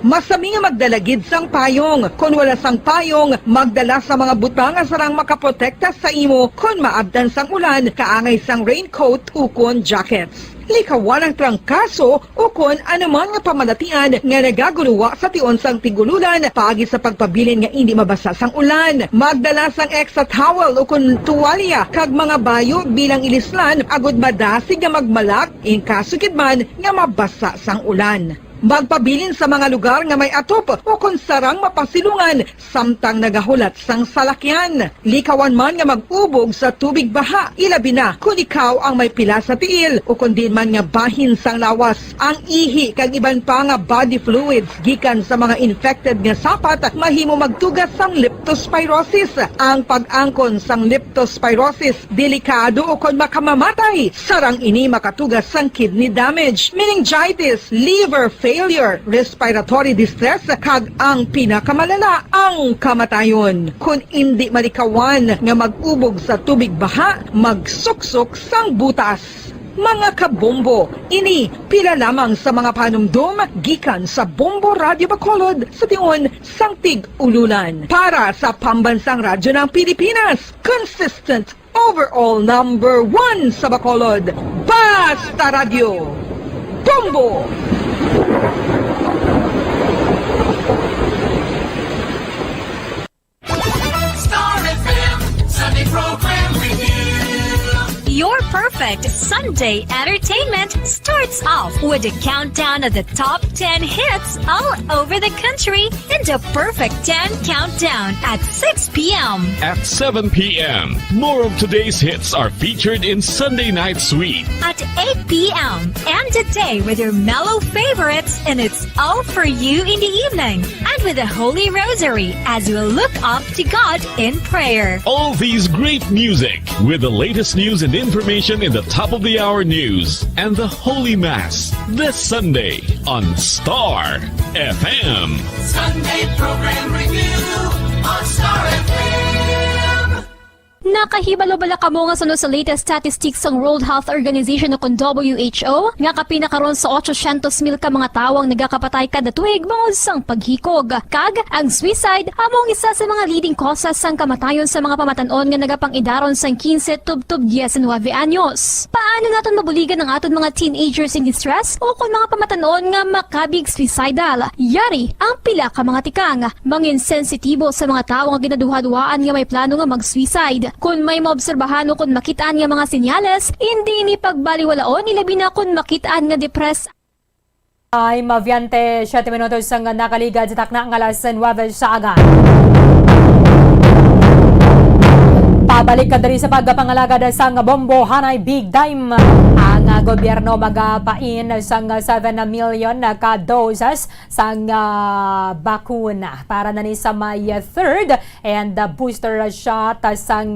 Masami nga magdalagid sang payong. Kung wala sang payong, magdala sa mga butang nga sarang makaprotekta sa imo kung maabdan sang ulan, kaangay sang raincoat ukon jackets. Likawan ang trangkaso o kung anuman nga pamalatian nga nagaguluwa sa tion sang tigululan paagi sa pagpabilin nga hindi mabasa sang ulan. Magdala sang extra towel o kung tuwalya kag mga bayo bilang ilislan agud madasig nga magmalak in kaso man nga mabasa sang ulan. Magpabilin sa mga lugar nga may atop o kung sarang mapasilungan samtang nagahulat sang salakyan. Likawan man nga mag-ubog sa tubig baha, ilabi na kung ikaw ang may pila sa tiil o kung din man nga bahin sang lawas. Ang ihi kag iban pa nga body fluids gikan sa mga infected nga sapat mahimo magtugas sang leptospirosis. Ang pag-angkon sang leptospirosis delikado o kung makamamatay. Sarang ini makatugas sang kidney damage, meningitis, liver failure, respiratory distress, kag ang pinakamalala, ang kamatayon. Kung hindi malikawan nga mag-ubog sa tubig baha, magsuksok sang butas. Mga kabombo, ini pila lamang sa mga panumdum gikan sa Bombo Radio Bacolod sa tion sang tig-ululan. Para sa pambansang radyo ng Pilipinas, consistent overall number 1 sa Bacolod, Basta Radio, Bombo! Star FM Sunday Program Review. Your perfect Sunday entertainment starts off with a countdown of the top 10 hits all over the country in the Perfect 10 Countdown at 6 p.m. At 7 p.m., more of today's hits are featured in Sunday Night Sweet. At 8 p.m. and a day with your mellow favorites, and it's all for you in the evening. And with the Holy Rosary as you look up to God in prayer. All these great music with the latest news and information in the top of the hour news and the Holy Mass this Sunday on Star FM. Sunday Program Review on Star FM. Nakahibalo-bala kamo nga sunod sa latest statistics ng World Health Organization o WHO nga kapinakaron sa 800,000 ka mga tawang nagakapatay kada tuig bangod sang paghikog. Kag ang suicide among isa sa mga leading causes sang kamatayon sa mga pamatanon nga nagapangidaron sang 15 tubtob 19 anyos. Paano naton mabuligan ang aton mga teenagers in distress o kung mga pamatanon nga makabig suicidal? Yari ang pila ka mga tikang mangin sensitibo sa mga tawo nga ginaduha-duhaan nga may plano nga mag-suicide. Kung may maobserbahan o kung makitaan nga mga senyales, hindi ni pagbaliwalaon ilabi na kung makitaan nga depressed. Ay mavyante 7 minutos sang nakaligad sa takna ang alas 9 sa aga. Pabalik ka diri sa pagpangalagad sang Bombohanay Bigtime. Ang gobyerno magapain sang 7 million ka doses sang bakuna para na ni sa may third and booster shot sang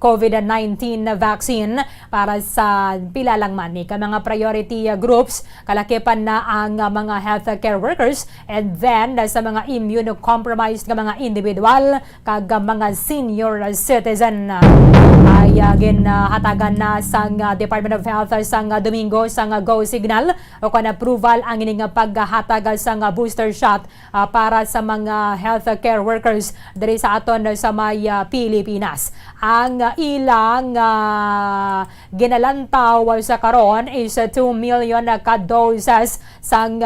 COVID-19 vaccine para sa pila lang man ni ka mga priority groups, kalakipan na ang mga healthcare workers and then sa mga immunocompromised nga mga individual kag mga senior citizen. Ay ginhatagan na sang Department of Health sang Domingo sang go signal o kon approval ang ining paghatag sang booster shot para sa mga healthcare workers diri sa aton sa may Pilipinas. Ang ilang ginalantaw sa karon is 2 million ka doses sang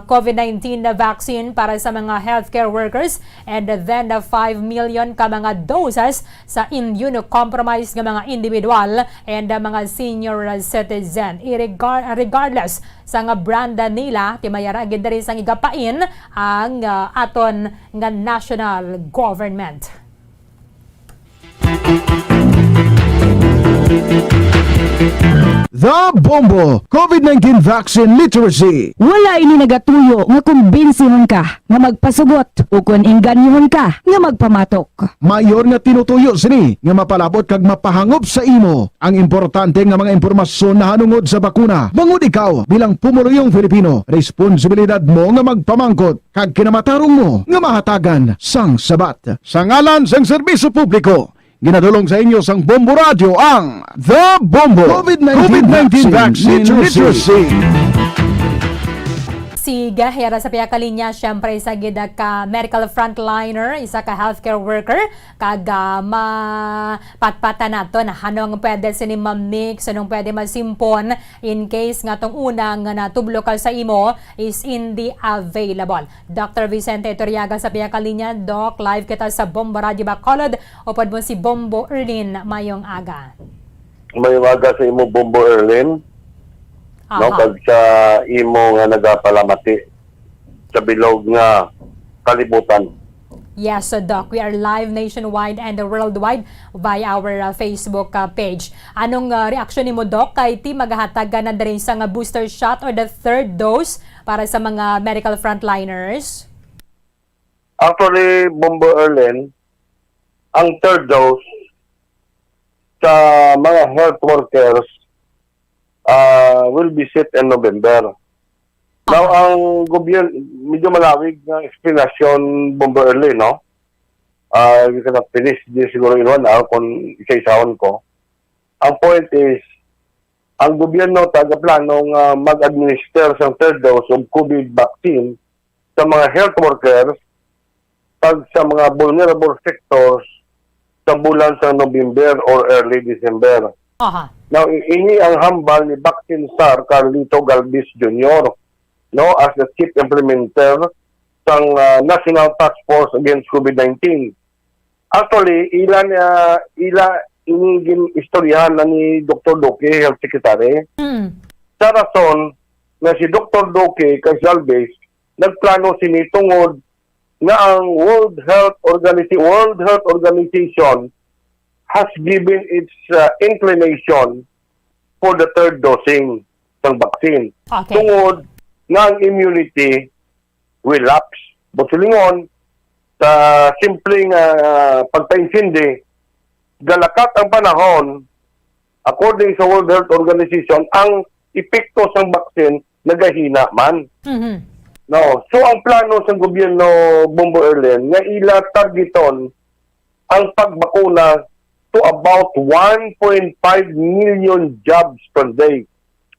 COVID-19 vaccine para sa mga healthcare workers and then 5 million ka mga doses sa immunocompromised nga mga individual and mga senior citizen. Regardless sa nga brand nila, timayara gid diri sang igapain ang aton nga national government. The Bombo COVID-19 Vaccine Literacy. Wala ini nagatuyo nga kumbinsiyon ka nga magpasugot o kung inganyon ka nga magpamatok. Mayor nga tinutuyo sini nga mapalabot kag mapahangop sa imo ang importante nga mga impormasyon na hanungod sa bakuna. Bangod ikaw bilang pumuluyong Filipino, responsibilidad mo nga magpamangkot kag kinamatarong mo nga mahatagan sang sabat. Sa ngalan sang serbisyo publiko, ginadulong sa inyo sang Bombo Radio ang The Bombo COVID-19 Vaccine Literacy. Si Gahera sa piya ka linya, syempre sa gida ka medical frontliner, isa ka healthcare worker, kag mapatpata nato na anong pwede sini mamix, anong pwede masimpon in case nga tong unang natublo ka sa imo is hindi available. Dr. Vicente Toriaga sa piya ka linya. Doc, live kita sa Bombo Radio Bacolod. Upad mo si Bombo Erlyn, mayong aga. Mayong aga sa imo, Bombo Erlyn. No, kag sa imo nga nagapalamati sa bilog nga kalibutan. Yes, so Doc, we are live nationwide and worldwide via our Facebook page. Anong reaction nimo, Doc, kay ti maghatag na diri sa nga booster shot or the third dose para sa mga medical frontliners? Actually, Bombo Erlyn, ang third dose sa mga health workers will be set in November. Now, ang gobyerno, medyo malawig ng explanation, Bombo Erlyn, no? You cannot finish this siguro in 1 hour kung isa-isawan ko. Ang point is, ang gobyerno tagaplanong mag-administer sa third dose of COVID vaccine sa mga health workers pag sa mga vulnerable sectors sa bulan sa November or early December. Now, ini ang hambal ni Vaccine Star Carlito Galvez Jr. No, as the chief implementer ng National Task Force Against COVID-19. Actually, inigin istoryahan na ni Dr. Duque, Health Secretary, sa rason na si Dr. Duque Galvez nagplano sinitungod na ang World Health Organization has given its inclination for the third dosing ng vaccine. Tungod na ang immunity will lapse. Busilingon, sa simpleng pagpaintindi, galakat ang panahon, according sa World Health Organization, ang epekto ng vaccine nagahina man. No, so ang plano sa gobyerno, Bombo Erlyn, nga ila targeton ang pagbakuna to about 1.5 million jobs per day.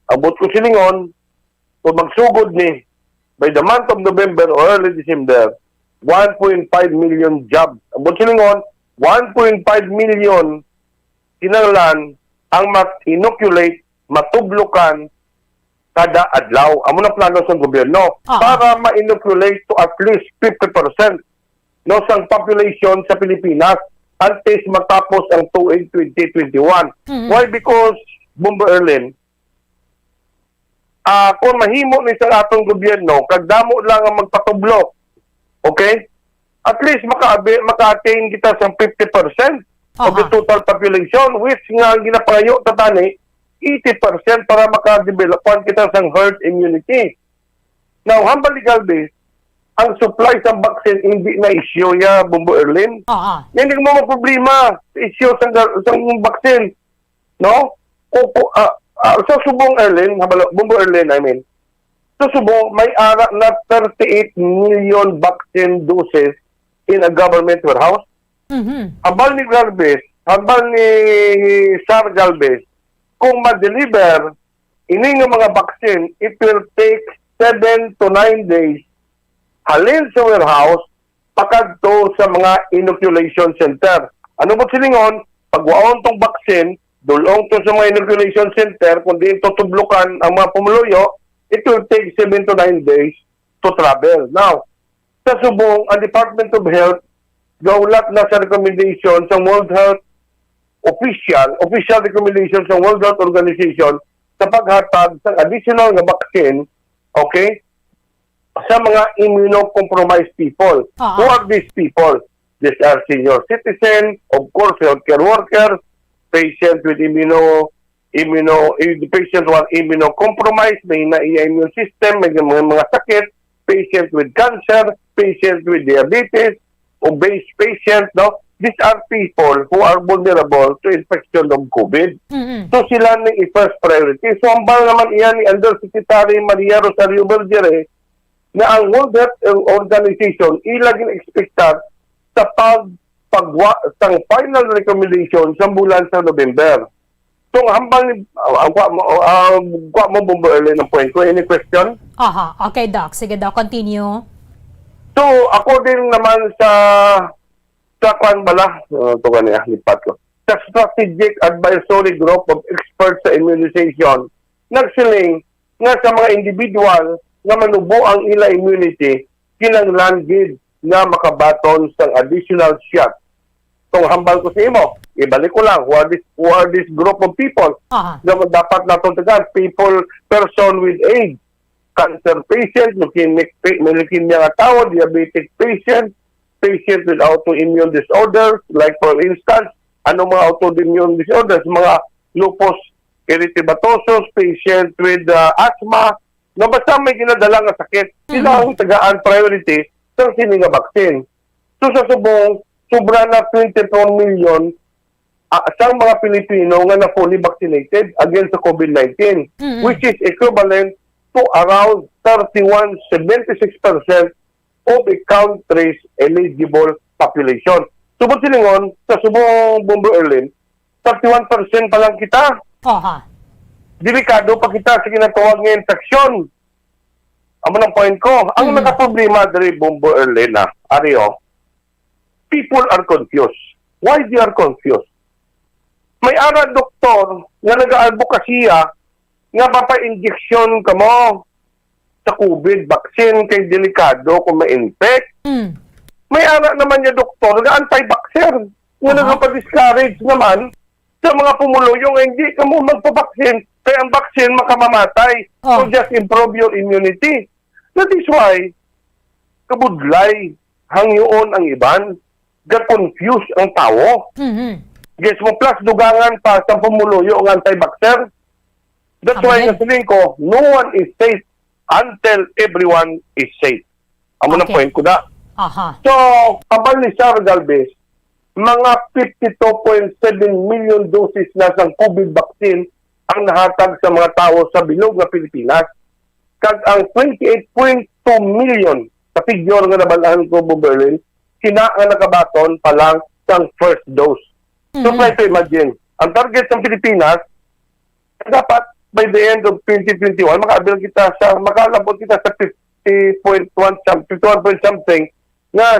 Abot ko silingon, kung magsugod ni, by the month of November or early December, 1.5 million jobs. Abot silingon, 1.5 million kinanglan ang inoculate, matublukan kada adlaw. Amo na plano sa gobyerno para ma-inoculate to at least 50% no sang population sa Pilipinas antes matapos ang 2021. Why? Because, Bombo Erlyn, kung mahimo ni sa atong gobyerno, kagdamo lang ang magpatublo, okay? At least maka-attain kita sa 50%. of the total population, which nga ang ginapangayo tatani, 80% para makadevelop kita sa herd immunity. Now, hambal legal base, ang supply sa vaccine hindi na issue ya, Bombo Erlyn. Hindi mo problema sa issue sa vaccine. No? Sa subong Erlyn, Bombo Erlyn, I mean, sa subong, may ara na 38 million vaccine doses in a government warehouse. Habal ni Galvez, habal ni Sar Galvez, kung ma-deliver ini nga mga vaccine, it will take 7 to 9 days halin sa warehouse pakadto sa mga inoculation center. Ano mo silingon? Pagwaon tong vaccine, dulong to sa mga inoculation center, kundi ito tublukan ang mga pumuluyo, it will take 7 to 9 days to travel. Now, sa subong, ang Department of Health, gaulat na sa recommendation sa World Health official recommendation sa World Health Organization sa paghatag ng additional na vaccine, okay, sa mga immunocompromised people. Who are these people? These are senior citizens, of course, healthcare workers, patients with patient who are immunocompromised, may na-immune system, may mga sakit, patients with cancer, patients with diabetes, obese patients, no? These are people who are vulnerable to infection of COVID. So sila ni first priority. So ang bal naman iyan ni Undersecretary Maria Rosario Bergere na ang World Health Organization ilaging expected sa pagwa sang final recommendation sa bulan sa November. So ang hambal ni mo Bombo Erlyn ng point ko. Any question? Okay, Doc. Sige, Doc. Continue. So, according naman sa kwan bala, ito kanya, lipat ko. Sa Strategic Advisory Group of Experts sa Immunization, nagsiling nga sa mga individual na manubo ang ila immunity, kinanglan gid na makabaton sa additional shot. Itong hambal ko sa imo, ibalik ko lang, who are this group of people na dapat natong tagan, person with AIDS, cancer patient, leukemia nga tao, diabetic patient with autoimmune disorders, like for instance, mga autoimmune disorders, mga lupus erythematosus, patient with asthma, na basta may ginadala nga sakit, sila ang tagaan priority sa sininga vaccine. So sa subong, sobra na 24 million sa mga Pilipino nga na fully vaccinated against the COVID-19, which is equivalent to around 76% of a country's eligible population. Subot silingon, sa subong Bombo Erlyn, 31% pa lang kita. Delikado pa kita sa ginatawag ng infeksyon. Amo ng point ko. Ang nakaproblema dari Bombo Erlyn Ario, people are confused. Why they are confused? May ara doktor nga nag-advokasya nga papa-injection ka mo sa COVID vaccine kay delikado kung ma-infect. May ara naman niya doktor nga anti-vaxxer nga nagpa-discourage naman sa mga pumuluyong hindi ka mo magpa-vaccine kaya ang vaccine makamamatay. So just improve your immunity. That is why kabudlay hangyoon ang iban, ga-confuse ang tao. Guess mo plus dugangan pa sa pumuluyo ang anti-vaxxer. That's why nasabihin ko, no one is safe until everyone is safe. Amo na point ko na. So, kabal ni Sar Galvez, mga 52.7 million doses na sang COVID vaccine ang nahatag sa mga tao sa bilog na Pilipinas. Kag ang 28.2 million sa figure nga nabalaan ko, Berlin, sina ang nakabaton pa lang sang first dose. So, try to imagine, ang target ng Pilipinas, dapat by the end of 2021, makalabot kita sa 51 point something na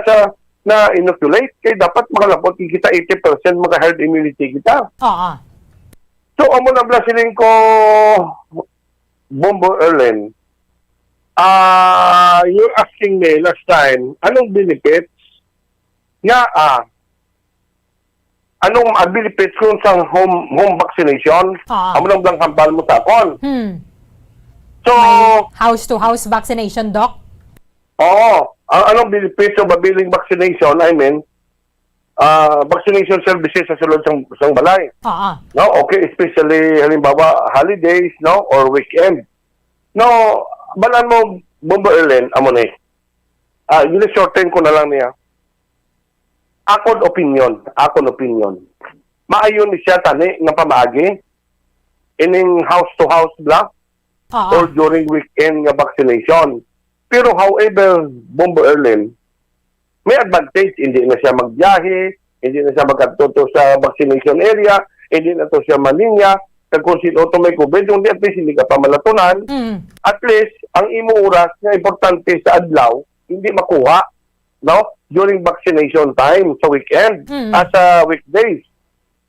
inoculate, kaya dapat makalabot kita 80% mga herd immunity kita. So, amo na blasiling ko, Bombo Erlyn, you're asking me last time, anong benefits nga anong benefits kung sa home vaccination? Amo nang blang hambal mo sa akon. So, house-to-house vaccination, Doc? Oo. Anong benefits of abiling vaccination? I mean, vaccination services sa sulod sang balay. Oo. No, okay, especially halimbawa holidays, no, or weekend. No, balan mo Bombo Erlyn, amo ni. Yun shorten ko na lang niya. Akon opinion. Maayon ni siya tani nga pamaagi ining house to house block or during weekend nga vaccination. Pero however, Bombo Erlyn, may advantage, hindi na siya magbiyahe, hindi na siya magkatuto sa vaccination area, hindi na to siya maninya, kung sino to may COVID, hindi at least hindi ka pa malatunan. At least, ang imo oras na importante sa adlaw, hindi makuha, no? During vaccination time, sa weekend, sa weekdays.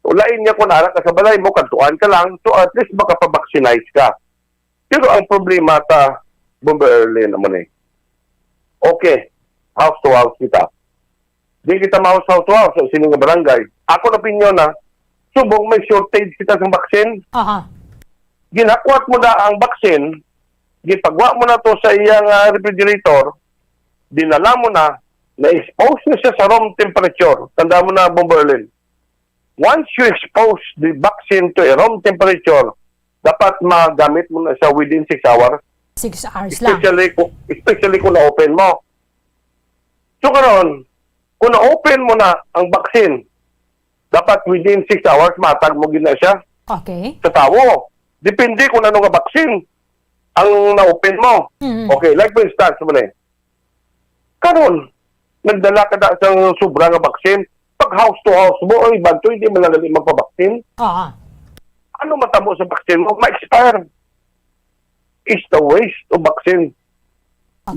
Ulain niya kung anak ka sa balay mo, kantuan ka lang, so at least makapabaccinate ka. Pero ang problema ta, Bombo Erlyn naman okay, house to house kita. Di kita ma-house to house sa sining barangay. Ako na opinion na, subong may shortage kita sa vaccine. Ginakuat mo na ang vaccine, gipagwa mo na to sa iyang refrigerator, dinala mo na-expose na siya sa room temperature. Tanda mo na, Bombo Erlyn. Once you expose the vaccine to a room temperature, dapat magamit mo na siya within 6 hours. 6 hours lang. Especially kung na-open mo. So karon, kung na-open mo na ang vaccine, dapat within 6 hours, matag mo gina siya. Okay. Sa tawo. Depende kung ano nga vaccine ang na-open mo. Okay, like for instance, karon, nagdala ka na sa sobra nga vaccine, pag house to house mo, ang iban to, hindi mo lang magpa-vaccine. Ano matamo sa vaccine mo? Ma-expire. Is the waste of vaccine.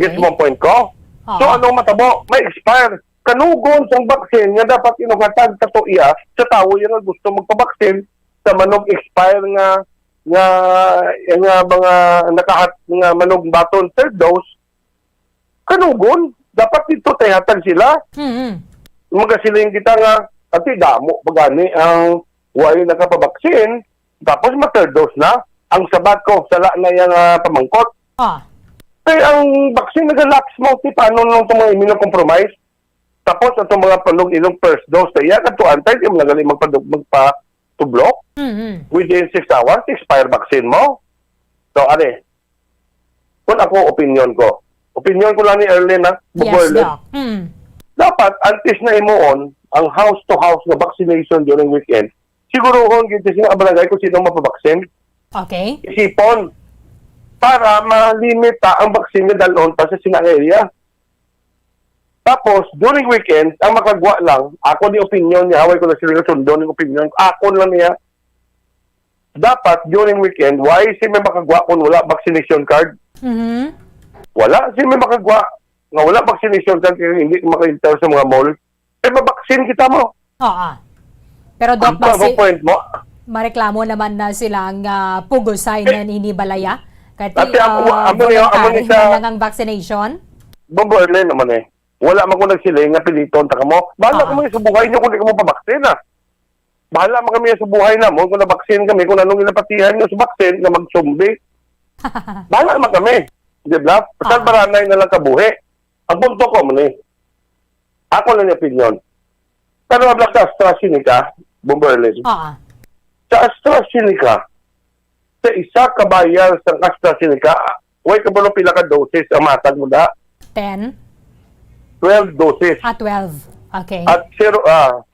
Get mo ang point ko? So ano matabo? May-expire. Kanugon sa vaccine nga dapat inugatag kato iya sa tao yan nga gusto magpa-vaccine sa manog expire nga mga nakahat nga manog baton third dose. Kanugon dapat dito tayatan sila. Magasiling kita nga at damo pagani ang way nakapabaksin tapos ma-third dose na ang sabat ko sala na yang pamangkot. Kaya ang vaccine nag-lapse mo paano nung mga immunocompromise tapos itong mga palong-ilong first dose kaya kato antay yung nagaling magpa-to-block within 6 hours expire vaccine mo. So kung ako opinion ko lang ni Erlyn dapat antes na imuon ang house-to-house na vaccination during weekend. Sigurohon gito siya barangay kung sino mapabaksin. Okay. Isipon para malimita ang vaccine na dalon pa sa sinang area. Tapos, during weekend, ang makagwa lang, ako ni opinion niya, haway ko na sila sundo ng opinion, ako lang niya, dapat during weekend, why si may makagwa kung wala vaccination card? Wala, si may makagwa nga wala vaccination card kaya hindi maka-enter sa mga mall, mabaksin kita mo. Pero Doc, point mo? mareklamo naman na silang pugusay na inibalaya? Kahit amo lang ang vaccination? Bombo Erlyn naman wala man ko nagsiling nga piliton ta kamo. Bahala kami sa buhay niyo kung di kamo pabaksin Bahala man kami sa buhay na mo kung nabaksin kami kung anong inapatihan niyo sa baksin na magsumbi. Bahala man kami. Di ba? Pasal baranay na lang kabuhi. Ang punto ko man ako lang yung opinion. Pero wala sa AstraZeneca, Bombo Erlyn. Sa AstraZeneca, sa isa kabayal sa AstraZeneca, way ka ba pila ka doses ang matag mo da? 10? 12 doses. 12. Okay. At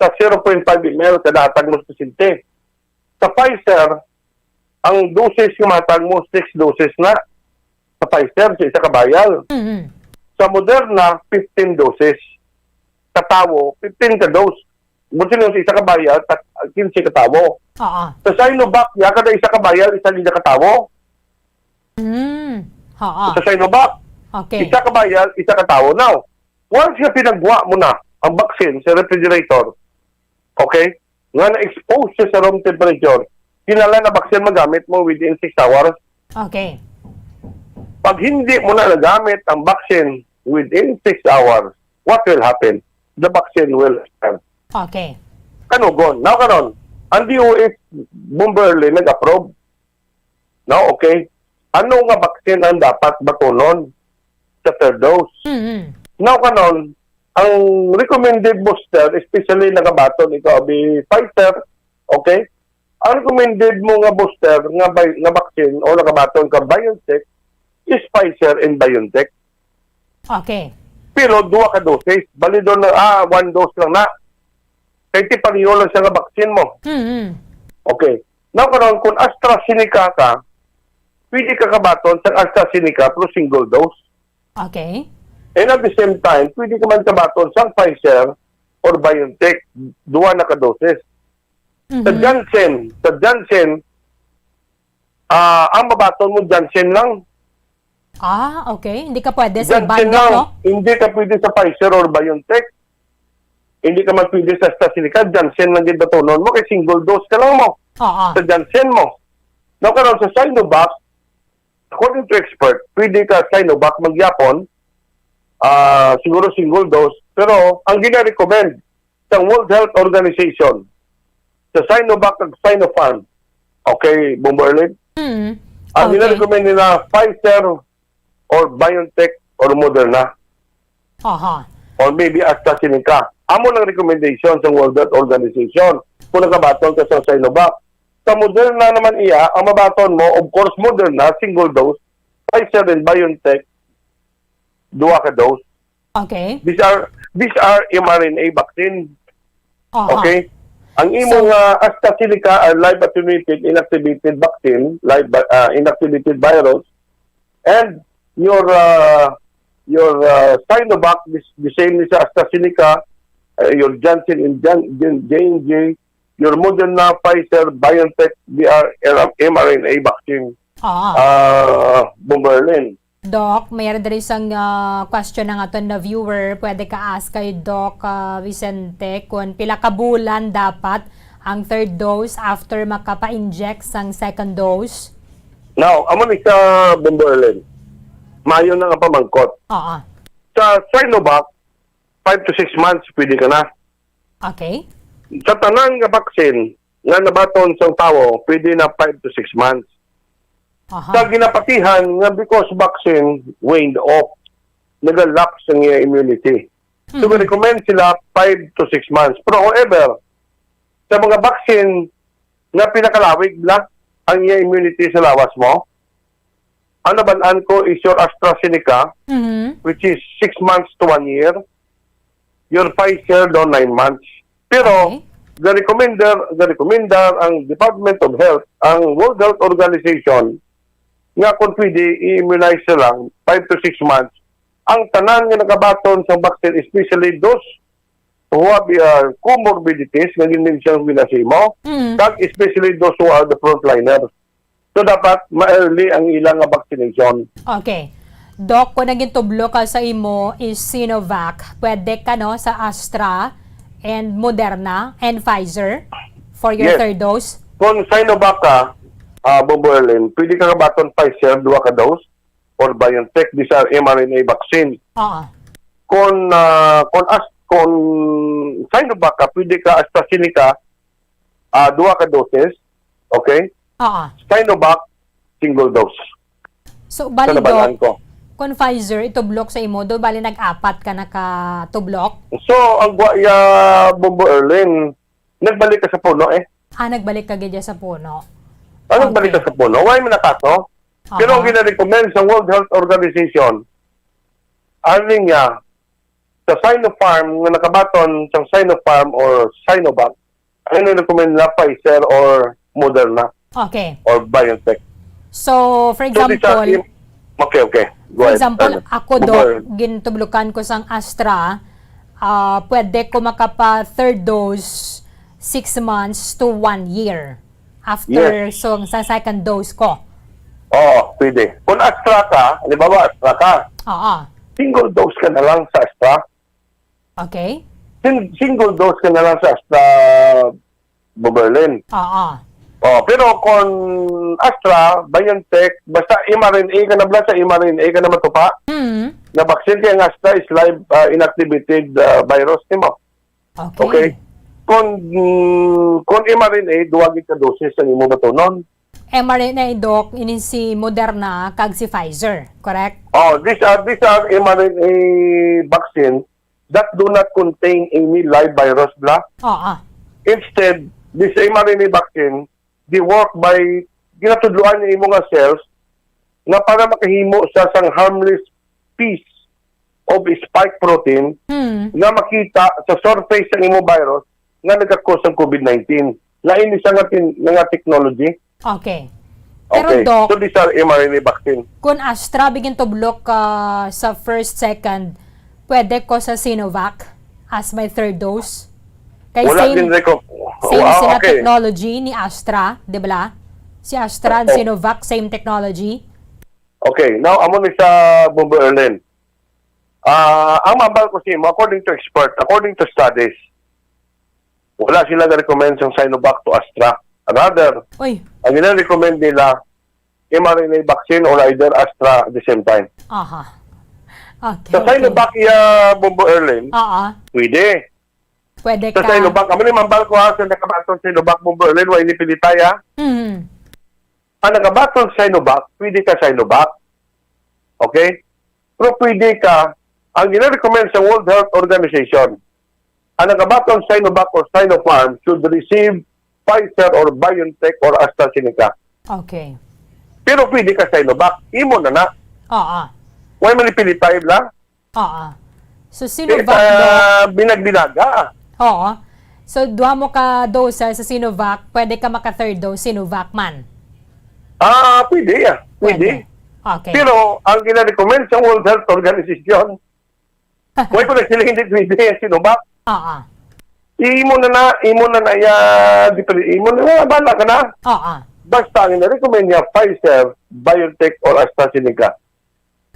sa 0.5 ml kada hatag mo sa pasyente. Sa Pfizer, ang doses yung matag mo 6 doses na. Sa Pfizer, sa isa kabayal. Sa Moderna, 15 doses. Sa tawo, 15 ka dose. Buti nyo sa isa kabayal, 15 ka tawo. Sa Sinovac, kada isa kabayal, isa lida ka tawo. Sa Sinovac, isa kabayal, isa ka tawo. Now, once yung pinagwa mo na ang vaccine sa refrigerator, okay, nga na-expose siya sa room temperature, kinala na vaccine magamit mo within 6 hours. Okay. Pag hindi mo na nagamit ang vaccine within 6 hours, what will happen? The vaccine will expire. Okay. Kanugon. Now, karon, ang DOH Bombo Erlyn nag-approve. Now, okay. Ano nga vaccine ang dapat batunon sa third dose? Now, kanon, ang recommended booster, especially nakabaton, ikaw be Pfizer, okay? Ang recommended mo nga booster, nga vaccine, o nakabaton ka BioNTech, is Pfizer and BioNTech. Okay. Pero 2 ka doses. Bali doon na, 1 dose lang na. Kahit pareho lang siya nga vaccine mo. Okay. Now, karon kung AstraZeneca ka, pwede ka kabaton sa AstraZeneca plus single dose. Okay. And at the same time, pwede ka man kabaton sa Pfizer or BioNTech, 2 na ka doses. Sa Janssen, ang mabaton mo Janssen lang. Okay. Hindi ka pwede sa Janssen bundle, lang. no? Hindi ka pwede sa Pfizer or BioNTech. Hindi ka man pwede sa AstraZeneca. Janssen lang din batunon mo kay single dose ka lang mo. Sa Janssen mo. Now, karon sa Sinovac, according to expert, pwede ka Sinovac magyapon, siguro single dose, pero ang gina-recommend sa World Health Organization, sa Sinovac at Sinopharm, okay, Bombo Erlyn? Ang gina-recommend nila Pfizer or BioNTech or Moderna. Or maybe AstraZeneca. Amo ng recommendation sa World Health Organization kung nakabaton ka sa Sinovac. Sa Moderna naman ang mabaton mo, of course, Moderna, single dose, Pfizer and BioNTech, 2 ka dose. Okay. These are mRNA vaccine. Okay? Ang imong AstraZeneca are live attenuated inactivated vaccine, inactivated virus, and your Sinovac, the same is AstraZeneca, your Janssen and J&J, your Moderna, Pfizer, BioNTech, they are mRNA vaccine. Bomberlin. Doc, mayroon din isang question ng aton na viewer. Pwede ka ask kay Doc Vicente kung pila ka bulan dapat ang third dose after makapa-inject sang second dose? Now, amo ni sa Bomberlin. Mayo na nga pamangkot. Sa Sinovac, 5 to 6 months pwede ka na. Okay. Sa tanan nga vaccine nga nabaton sa tao, pwede na 5 to 6 months. Sa ginapatihan nga because vaccine waned off, nag-lapse ang immunity. So, we recommend sila 5 to 6 months. Pero however, sa mga vaccine na pinakalawig lang ang immunity sa lawas mo, ang nabanaan ko is your AstraZeneca, which is 6 months to 1 year. Your Pfizer do 9 months. Pero, the recommender, ang Department of Health, ang World Health Organization, nga kung pwede i-immunize lang 5 to 6 months, ang tanan nga nakabaton sa vaccine, especially those who have comorbidities, nga din siyang binasimo, especially those who are the frontliners. So, dapat ma-early ang ilang vaccination. Okay. Doc, kung naging tublo ka sa imo is Sinovac, pwede ka no sa Astra and Moderna and Pfizer for your third dose? Kung Sinovac ka, Bombo Erlyn, pwede ka kabaton Pfizer, 2 ka dose, or BioNTech, these are mRNA vaccine. Kung Sinovac ka, pwede ka AstraZeneca, 2 ka doses, okay? Sinovac, single dose. So, bali Doc, kung Pfizer, itublok sa imo, do bali nag-apat ka na ka-tublok? So, ang Bombo Erlyn, nagbalik ka sa puno Nagbalik ka gadya sa puno. Nagbalik ka sa puno? Why mo nakaso? Pero ang gina-recommend sa World Health Organization, aling niya, sa Sinopharm, nga nakabaton sa Sinopharm or Sinovac, ang recommend na Pfizer or Moderna. Okay. Or BioNTech. So, for example, Okay. Go for ahead. example, ako gintublukan ko sang Astra, pwede ko makapa third dose 6 months to 1 year after sa second dose ko. Pwede. Kung Astra ka, halimbawa Astra ka, single dose ka na lang sa Astra. Okay. Single dose ka na lang sa Astra, Berlin. Pero kung Astra, BioNTech, basta mRNA ka na sa mRNA ka na matupa, na vaccine kaya ang Astra is live inactivated virus, mo. Okay. Kung mRNA, duwagin ka doses ang imo batunon. mRNA, Doc, ini si Moderna kag si Pfizer, correct? These are mRNA vaccine that do not contain any live virus bla. Instead, this mRNA vaccine, di work by ginatudluan ng imong nga cells na para makahimo sa sang harmless piece of spike protein na makita sa surface ng imong virus nga nagka-cause ng COVID-19. Lain isa nga technology. Okay. Pero Okay, Doc, so these are mRNA vaccine. kung Astra bigyan to block sa first, second, pwede ko sa Sinovac as my third dose? Kay Wala same din sila okay. technology ni Astra, di ba? Si Astra and Sinovac, same technology. Okay, now amo ni sa Bombo Erlyn. Ang mabal ko mo, according to expert, according to studies, wala sila na-recommend sa Sinovac to Astra. Rather, ang ina-recommend nila, mRNA vaccine or either Astra at the same time. Okay. Sa Sinovac, Bombo Erlyn, pwede. Pwede sa ka. Sinovac, kami ni mambal ko sa nakabaton Sinovac, Bombo Erlyn, wa inipilitaya. Ang nakabaton Sinovac, pwede ka Sinovac. Okay? Pero pwede ka, ang ina-recommend sa World Health Organization, ang nakabaton Sinovac or Sinopharm should receive Pfizer or BioNTech or AstraZeneca. Okay. Pero pwede ka Sinovac, imo na na. Why manipilitay la? So Sinovac binagbinaga. So duha mo ka dose sa Sinovac, pwede ka maka third dose Sinovac man. Pwede Pwede. Okay. Pero ang gina-recommend sa World Health Organization, why ko na sila hindi pwede Sinovac? Imo na bala ka na. Basta ang ina-recommend niya Pfizer, BioNTech or AstraZeneca.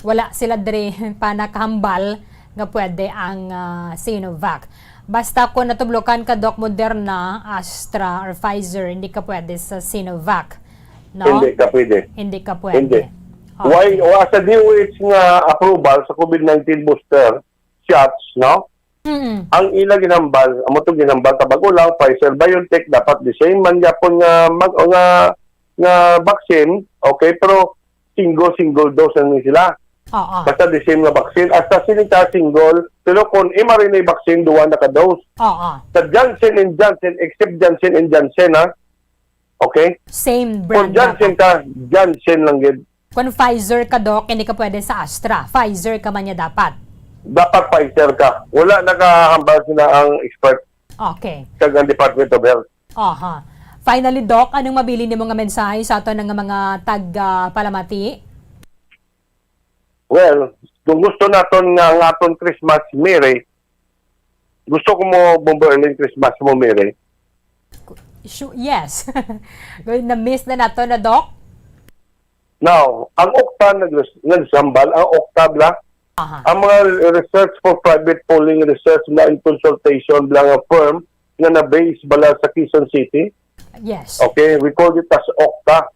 Wala sila dre pa nakahambal nga pwede ang Sinovac. Basta kung natublokan ka Doc Moderna, Astra or Pfizer, hindi ka pwede sa Sinovac. No? Hindi ka pwede. Hindi ka pwede. Hindi. Why sa DOH nga approval sa COVID-19 booster shots, no? Ang ila ginambal, amo to ginambal tabago lang Pfizer, BioNTech dapat the same man yapon nga vaccine, okay, pero single dose ni sila. Basta the same nga vaccine. AstraZeneca single, pero kung mRNA vaccine, duwa na ka-dose. Sa Johnson & Johnson, except Johnson & Johnson, ha? Okay? Same Kung brand. Johnson ka, Johnson lang yun. Kung Pfizer ka, Doc, hindi ka pwede sa Astra. Pfizer ka man niya dapat. Dapat Pfizer ka. Wala nakahambal sila ang expert. Okay. Sa Department of Health. Finally, Doc, anong mabili ni mga mensahe sa ato ng mga tag-palamati? Well, kung gusto naton nga ang aton Christmas Merry, gusto ko mo Bombo Erlyn Christmas mo Merry. Yes. Na-miss na nato na, Doc? Now, ang Okta nagsambal, ang Oktabla, ang mga research for private polling research na in consultation lang ang firm na na-base bala sa Quezon City. Yes. Okay, we call it as Okta.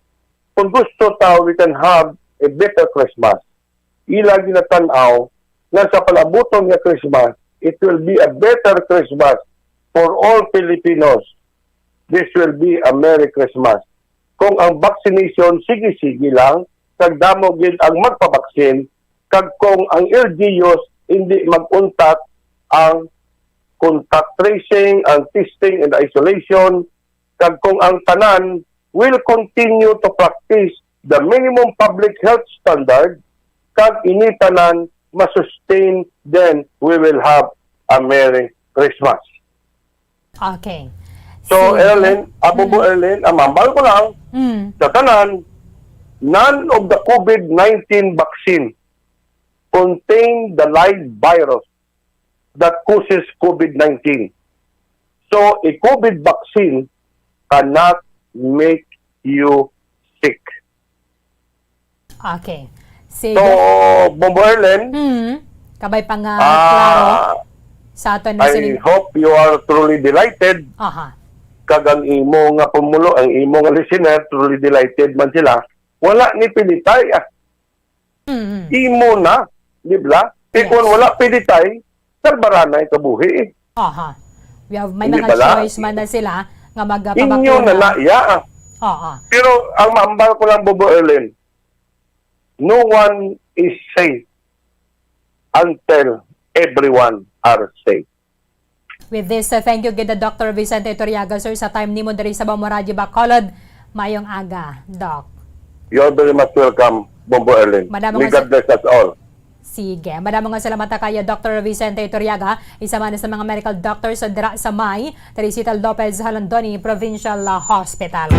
Kung gusto tao, we can have a better Christmas. Ilagi na tanaw na sa palabuton ng Christmas, it will be a better Christmas for all Filipinos. This will be a Merry Christmas. Kung ang vaccination, sige-sige lang, kagdamo gid ang magpabaksin, kag kung ang LGUs hindi mag-untat ang contact tracing, ang testing and isolation, kag kung ang tanan will continue to practice the minimum public health standard, kag initanan masustain, then we will have a Merry Christmas. Okay. So, Erlyn, Bombo Erlyn, ang mambal ko lang, sa tanan, none of the COVID-19 vaccine contain the live virus that causes COVID-19. So, a COVID vaccine cannot make you sick. Okay. So, Bombo Erlyn, kabay pa nga klaro sa ato na I hope you are truly delighted. Kagang imo nga pumulo, ang imo nga listener, truly delighted man sila. Wala ni pilitay. Imo na, di ba? Yes. Kung wala pilitay, sarbaranay kabuhi. We have, may mga choice man na sila nga magpapakuna. Inyo na naiya. Pero ang maambal ko lang, Bombo Erlyn, no one is safe until everyone are safe. With this, thank you gid Dr. Vicente Toriaga, sir, sa time nimo diri sa Bombo Radio Bacolod. Mayong aga, Doc. You're very much welcome, Bombo Erlyn. May God bless us all. Sige. Madamo nga salamat kayo, Dr. Vicente Toriaga, isa man sa mga medical doctors sa dira sa May, Teresita Lopez Halandoni Provincial Hospital.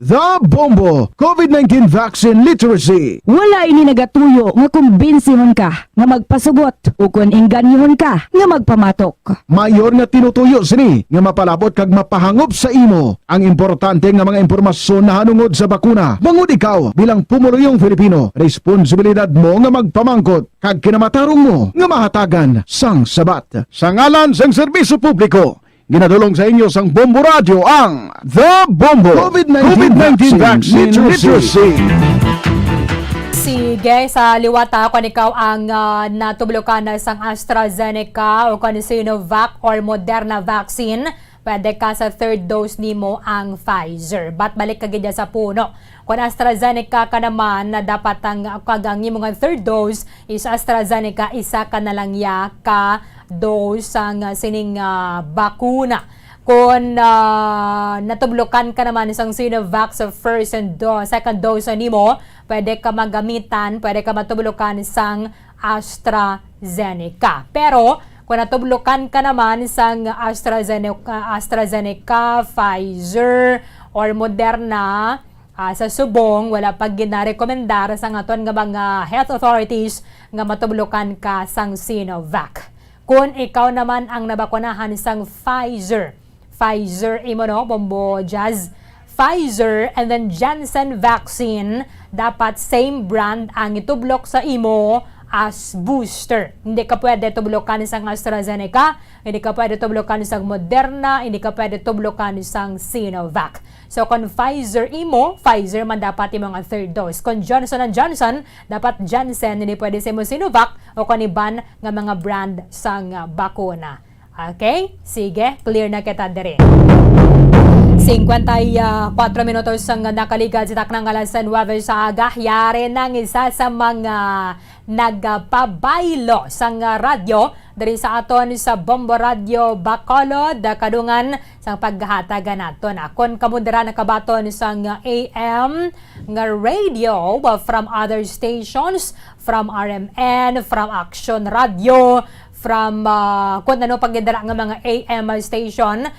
The Bombo COVID-19 Vaccine Literacy. Wala ini nagatuyo nga kumbinsihan ka nga magpasugot o kung inganyohon ka nga magpamatok. Mayor nga tinutuyo sini nga mapalabot kag mapahangop sa imo ang importante nga mga impormasyon na hanungod sa bakuna. Bangod ikaw bilang pumuluyong Filipino, responsibilidad mo nga magpamangkot kag kinamatarong mo nga mahatagan sang sabat. Sa ngalan sang serbisyo publiko, ginadulong sa inyo sang Bombo Radio ang The Bombo COVID-19 Vaccine Literacy. Sige, sa liwata kung ikaw ang natublokan na sang AstraZeneca o kung Sinovac or Moderna vaccine, pwede ka sa third dose nimo ang Pfizer. Balik ka gidya sa puno. Kung AstraZeneca ka naman, na dapat ang kagang imong third dose is AstraZeneca, isa ka na lang ya ka dose ang sining bakuna. Kung natublokan ka naman isang Sinovac sa first and second dose nimo, pwede ka magamitan, pwede ka matublokan isang AstraZeneca. Pero kung natublokan ka naman isang AstraZeneca, Pfizer, or Moderna, sa subong, wala pag ginarekomendar sa aton nga mga health authorities nga matublokan ka sang Sinovac. Kung ikaw naman ang nabakunahan sang Pfizer imo no, Bombo Jazz, Pfizer and then Janssen vaccine, dapat same brand ang itublok sa imo as booster. Hindi ka pwede tublokan isang AstraZeneca, hindi ka pwede tublokan isang Moderna, hindi ka pwede tublokan isang Sinovac. So kung Pfizer imo, Pfizer man dapat imong third dose. Kung Johnson & Johnson, dapat Janssen, hindi pwede sa imo Sinovac o kung iban nga mga brand sang bakuna. Okay? Sige, clear na kita dire. 54 minutos ang nakaligad sa taknang alas 9 sa aga. Yari ng isa sa mga nagpabaylo sa radyo dari sa aton sa Bombo Radio Bacolod, kadungan sa paghahatagan naton. Kung kamudra nakabaton sa AM nga radio from other stations, from RMN, from Action Radio, from kung ano pagdadala nga mga AM station,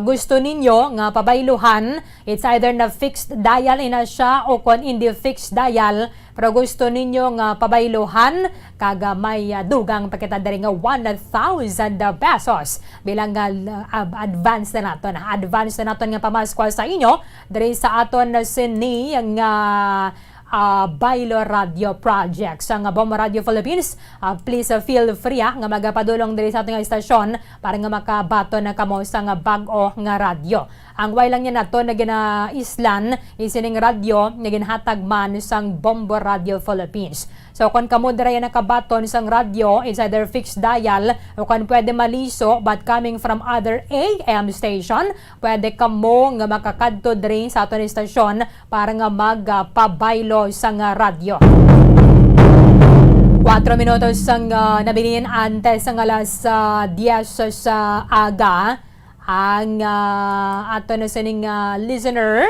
gusto ninyo nga pabayluhan, it's either na fixed dial ina siya o kung hindi fixed dial, pero gusto ninyo nga pabayluhan, kaga may dugang pakita dari nga 1,000 pesos bilang advance na naton. Advance na naton nga pamaskwa sa inyo dari sa aton sini nga Baylo Radio Project sa Bombo Radio Philippines. Please feel free nga magapadulong diri sa ating istasyon para nga makabato na kamo sa bag-o nga radyo. Ang way lang niya nato na ginaislan isining radyo na ginhatag man sang Bombo Radio Philippines. So kung kamo dira nakabaton sang radyo, it's either fixed dial o kung pwede maliso but coming from other AM station, pwede kamo nga makakadto diri sa aton istasyon para nga magpabaylo sang radyo. 4 minutos sang nabilin antes sang alas 10 sa aga. Ang ato na sining listener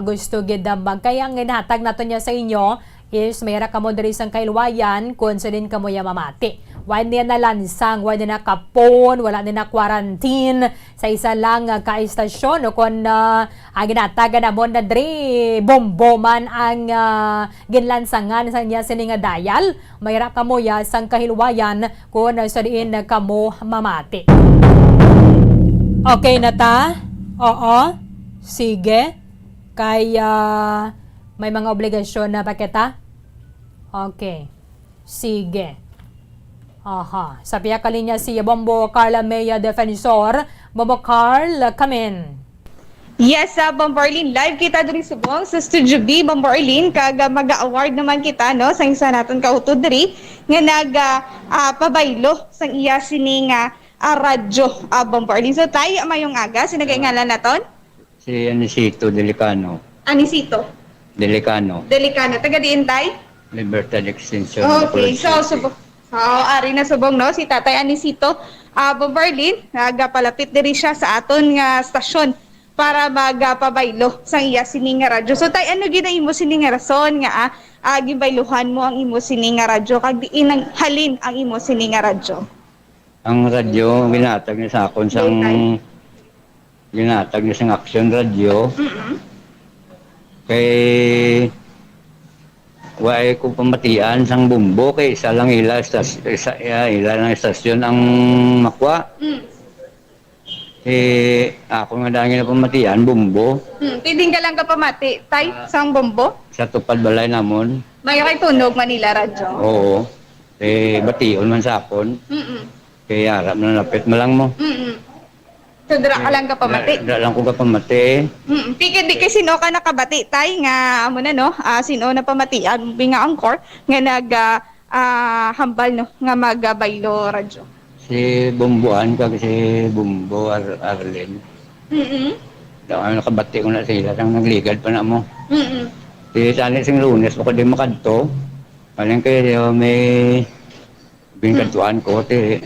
gusto gid kaya ang ginhatag nato niya sa inyo is mayra kamo diri sang kailwayan kung sa din kamo ya mamati. Wala niya na lansang, wala niya na kapon, wala niya na quarantine sa isa lang ka-istasyon o kung ang ginataga na mo na diri Bombo man ang ginlansangan sa niya sining dial, mayra kamo ya sang kahilwayan kung sa diin kamo mamati. Okay na ta? Oo. Sige. Kaya may mga obligasyon na pakita? Okay. Sige. Aha. Sa piya kalinya si Bombo Carla Mea Defensor. Bombo Carl, come in. Yes, Bombo Erlyn, live kita diri subong sa Studio B, Bombo Erlyn, kag mag-award naman kita no sa isa naton kautod diri nga pabaylo sang iya sining radyo Bombo Erlyn. So tayo mayong aga sinagay ngalan naton? Si Anisito Delicano. Anisito. Delicano, Taga diin tay? Libertad Extension, Okay, Bacolod so City. ari na subong no si Tatay Anisito Bombarlin nagapalapit diri siya sa aton nga stasyon para magapabaylo sa iya sini nga radyo. So tay ano gid ang imo sini nga rason nga gibayluhan mo ang imo sini nga radyo kag diin ang halin ang imo sini nga radyo? Ang radyo, ginatag niya sa akon sang ginatag niya sang action radyo. Kay way ko pamatian sang Bombo kay isa lang ila lang istasyon ang makwa. Ako nga dangin na pamatian Bombo Tiding ka lang ka pamati tay sang Bombo? sa tupad balay namon. May kay tunog Manila radyo. Oo. Bation man sa akon. Kay harap na napit mo lang mo. So dira ka lang ka pamati. Dira lang ko ka pamati. Di kay sino ka nakabati tay nga amo na no sino na pamatian nga angkor nga nag hambal no nga magabaylo radyo. Si Bombohan kag si Bombo Erlyn. Daw nakabati ko na sila nang nagligad pa na mo. Di tani sing Lunes ko di makadto. Paling kayo may bingkatuan ko ti.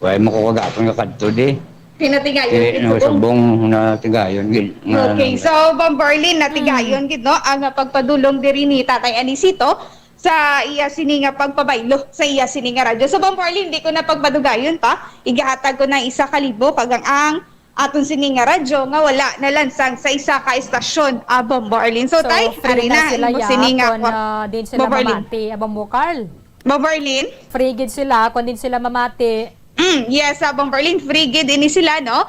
Way mo ko kagapon nga kadto di. Pinatigayon no subong na tigayon gid. Okay, so Bombarlin natigayon gid no ang pagpadulong diri ni Tatay Anisito sa iya sini nga pagpabaylo sa iya sini nga radyo. So Bombarlin di ko na pagpadugayon pa. Igahatag ko na 1,000 kag ang aton sini nga radyo nga wala nalansang sa isa ka estasyon Bombarlin. So tay free na sila imo sini nga din sila mamati Bombo Carl. Bombarlin Free gid sila kun din sila mamati. Yes, Bombarlin, free gid ini sila, no?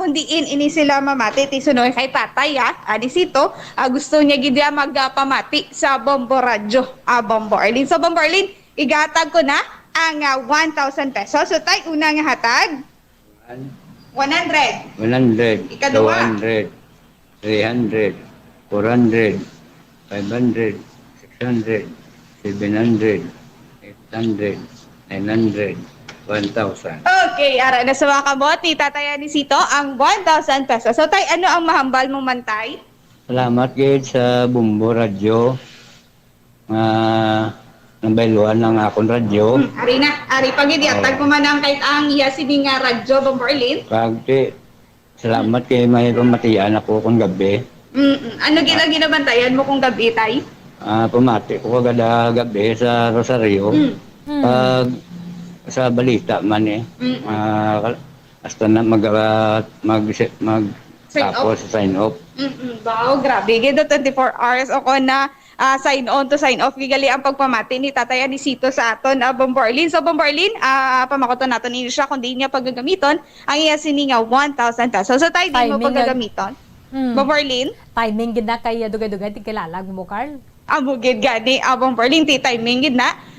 Kundi ini sila mamati, tisunoy kay Tatay, Anisito, gusto niya gid magpamati sa Bombo Radyo, Bombarlin. So, Bombarlin, igatag ko na ang 1,000 pesos. So, tay, una nga hatag? 100. 100. Ikaduha? 200. 300. 400. 500. 600. 700. 800. 900. 1,000. Okay, ara na sa mga kabot ni Tatay Anisito ang 1,000 pesos. So, tay, ano ang mahambal mo man, tay? Salamat gid sa Bombo Radyo. Nabayluan ng akong radyo. Ari pagid yatag ko man ang kahit ang iya sini nga radyo, Bombarlin. Pagti, salamat kay may pamatian ako kung gabi. Ano ginabantayan mo kung gabi, tay? Pamati ko kagada gabi sa Rosario. Pag sa balita man hasta na tapos sign off. Wow, grabe. Gito 24 hours ako na sign on to sign off. Gigali ang pagpamati ni Tatay Anisito sa aton Bombarlin. So Bombarlin, pamakoton natin niyo siya kung di niya paggagamiton ang iya sininga 1,000 pesos. So tayo di mo paggagamiton. Bombarlin? Timing gid na kay dugay-dugay ti kilala mo Carl. Amugid gani Bombarlin ti timing gid na.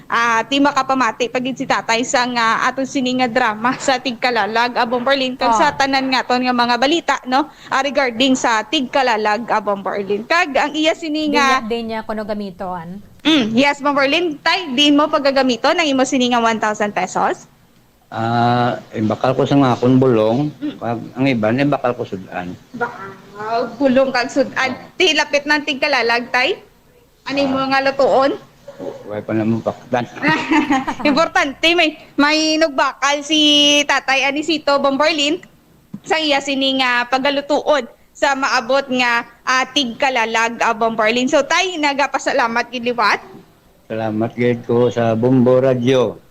Ti makapamati pagid si Tatay sa aton sininga drama sa Tigkalalag Bombarlin kag sa tanan nga ton nga mga balita no regarding sa Tigkalalag Bombarlin kag ang iya sininga din niya kuno gamiton. Yes Bombarlin tay din mo paggagamiton ang imo sininga 1,000 pesos. Bakal ko sa akon bulong kag ang iban bakal ko sudan. Bulong kag sudan ti lapit ng Tigkalalag tay. Ano mo nga lutuon? Way pa naman paktan. Importante may nugbakal si Tatay Anisito Bombarlin sa iya sining pagalutuon sa maabot nga Tigkalalag Bombarlin. So tay nagapasalamat gid liwat. Salamat gid ko sa Bombo Radyo.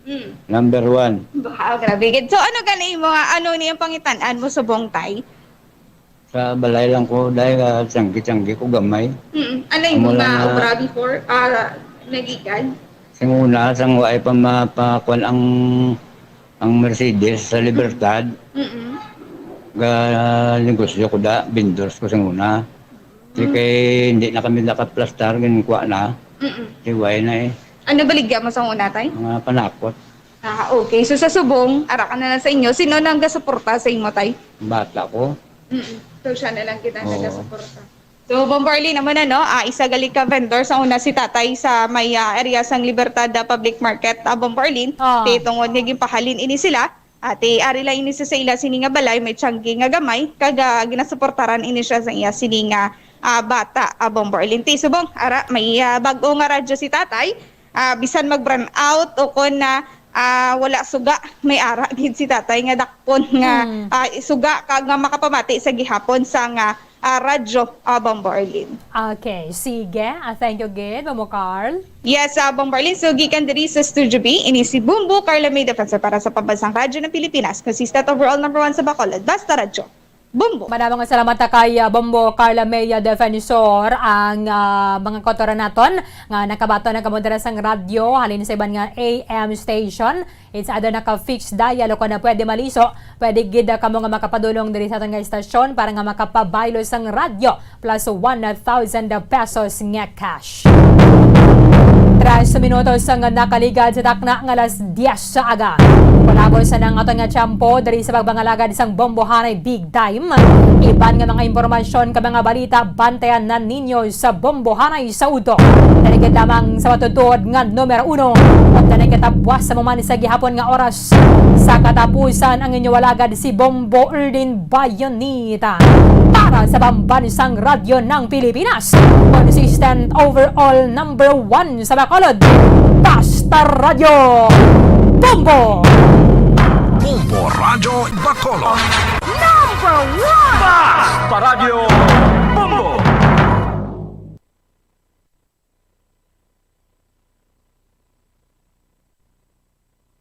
Number 1. Wow, grabe gid. So ano gani mo ano niyang pangitan-an mo subong tay? Sa balay lang ko dahil tiyanggi ko gamay. Ano yung mga obra before nagikan? Sing una, sang waay pa mapakuan ang Mercedes sa Libertad. Negosyo ko da, vendors ko sing una. Kaya hindi na kami nakaplastar, ganun kuha na. Iway na Ano baligya mo sa una, tay? Mga panakot. Okay. So sa subong, ara ka na lang sa inyo. Sino nang gasuporta sa inyo, tay? Bata ko. So siya na lang kita nagasuporta. So, Bombarlin naman isa gali ka vendor sa una si Tatay sa may area sang Libertad Public Market, Bombarlin. Tungod nga gipahalin ini sila. Ari lang ini sa ila sini nga balay, may tiyanggi nga gamay, kag ginasuportaran ini siya sa iya sini nga bata. Bombo Erlyn. Subong, ara, may bago nga radyo si tatay. Bisan mag-brand out o kung na wala suga, may ara gid si tatay nga dakpon nga suga kag nga makapamati sa gihapon sa nga radyo Bombo Erlyn. Okay, sige. Thank you, Gid. Bombo Carl. Yes, Bombo Erlyn. So, gikan diri sa Studio B, ini si Bombo Carla May Defensor para sa Pambansang Radyo ng Pilipinas. Consistent overall number 1 sa Bacolod. Basta radyo. Bombo. Maraming salamat kay Bombo Carla May Defensor ang mga kotoran naton nga nakabato na kamodera sang radyo halin sa iban nga AM station. It's ada naka-fixed dial ko na pwede maliso. Pwede gid kamo nga makapadulong diri sa atong nga estasyon para nga makapabaylo sang radyo plus 1,000 pesos nga cash. 3 minutos ang nakaligad sa takna ng alas 10 sa aga. Palabos sa nang atong nga tiyempo dari sa pagbangalagad isang Bombohanay Bigtime. Iban nga mga impormasyon ka mga balita bantayan na ninyo sa Bombohanay sa Udo. Tanigid lamang sa matutod nga numero 1 at tanigid tapwas sa mamani sa gihapon nga oras. Sa katapusan ang inyo walagad si Bombo Erlyn Bayonita para sa Pambansang Radyo ng Pilipinas. Consistent overall number 1 sa Bacolod. Basta Radio Bombo! Bombo Radio Bacolod. Number 1! Basta Radio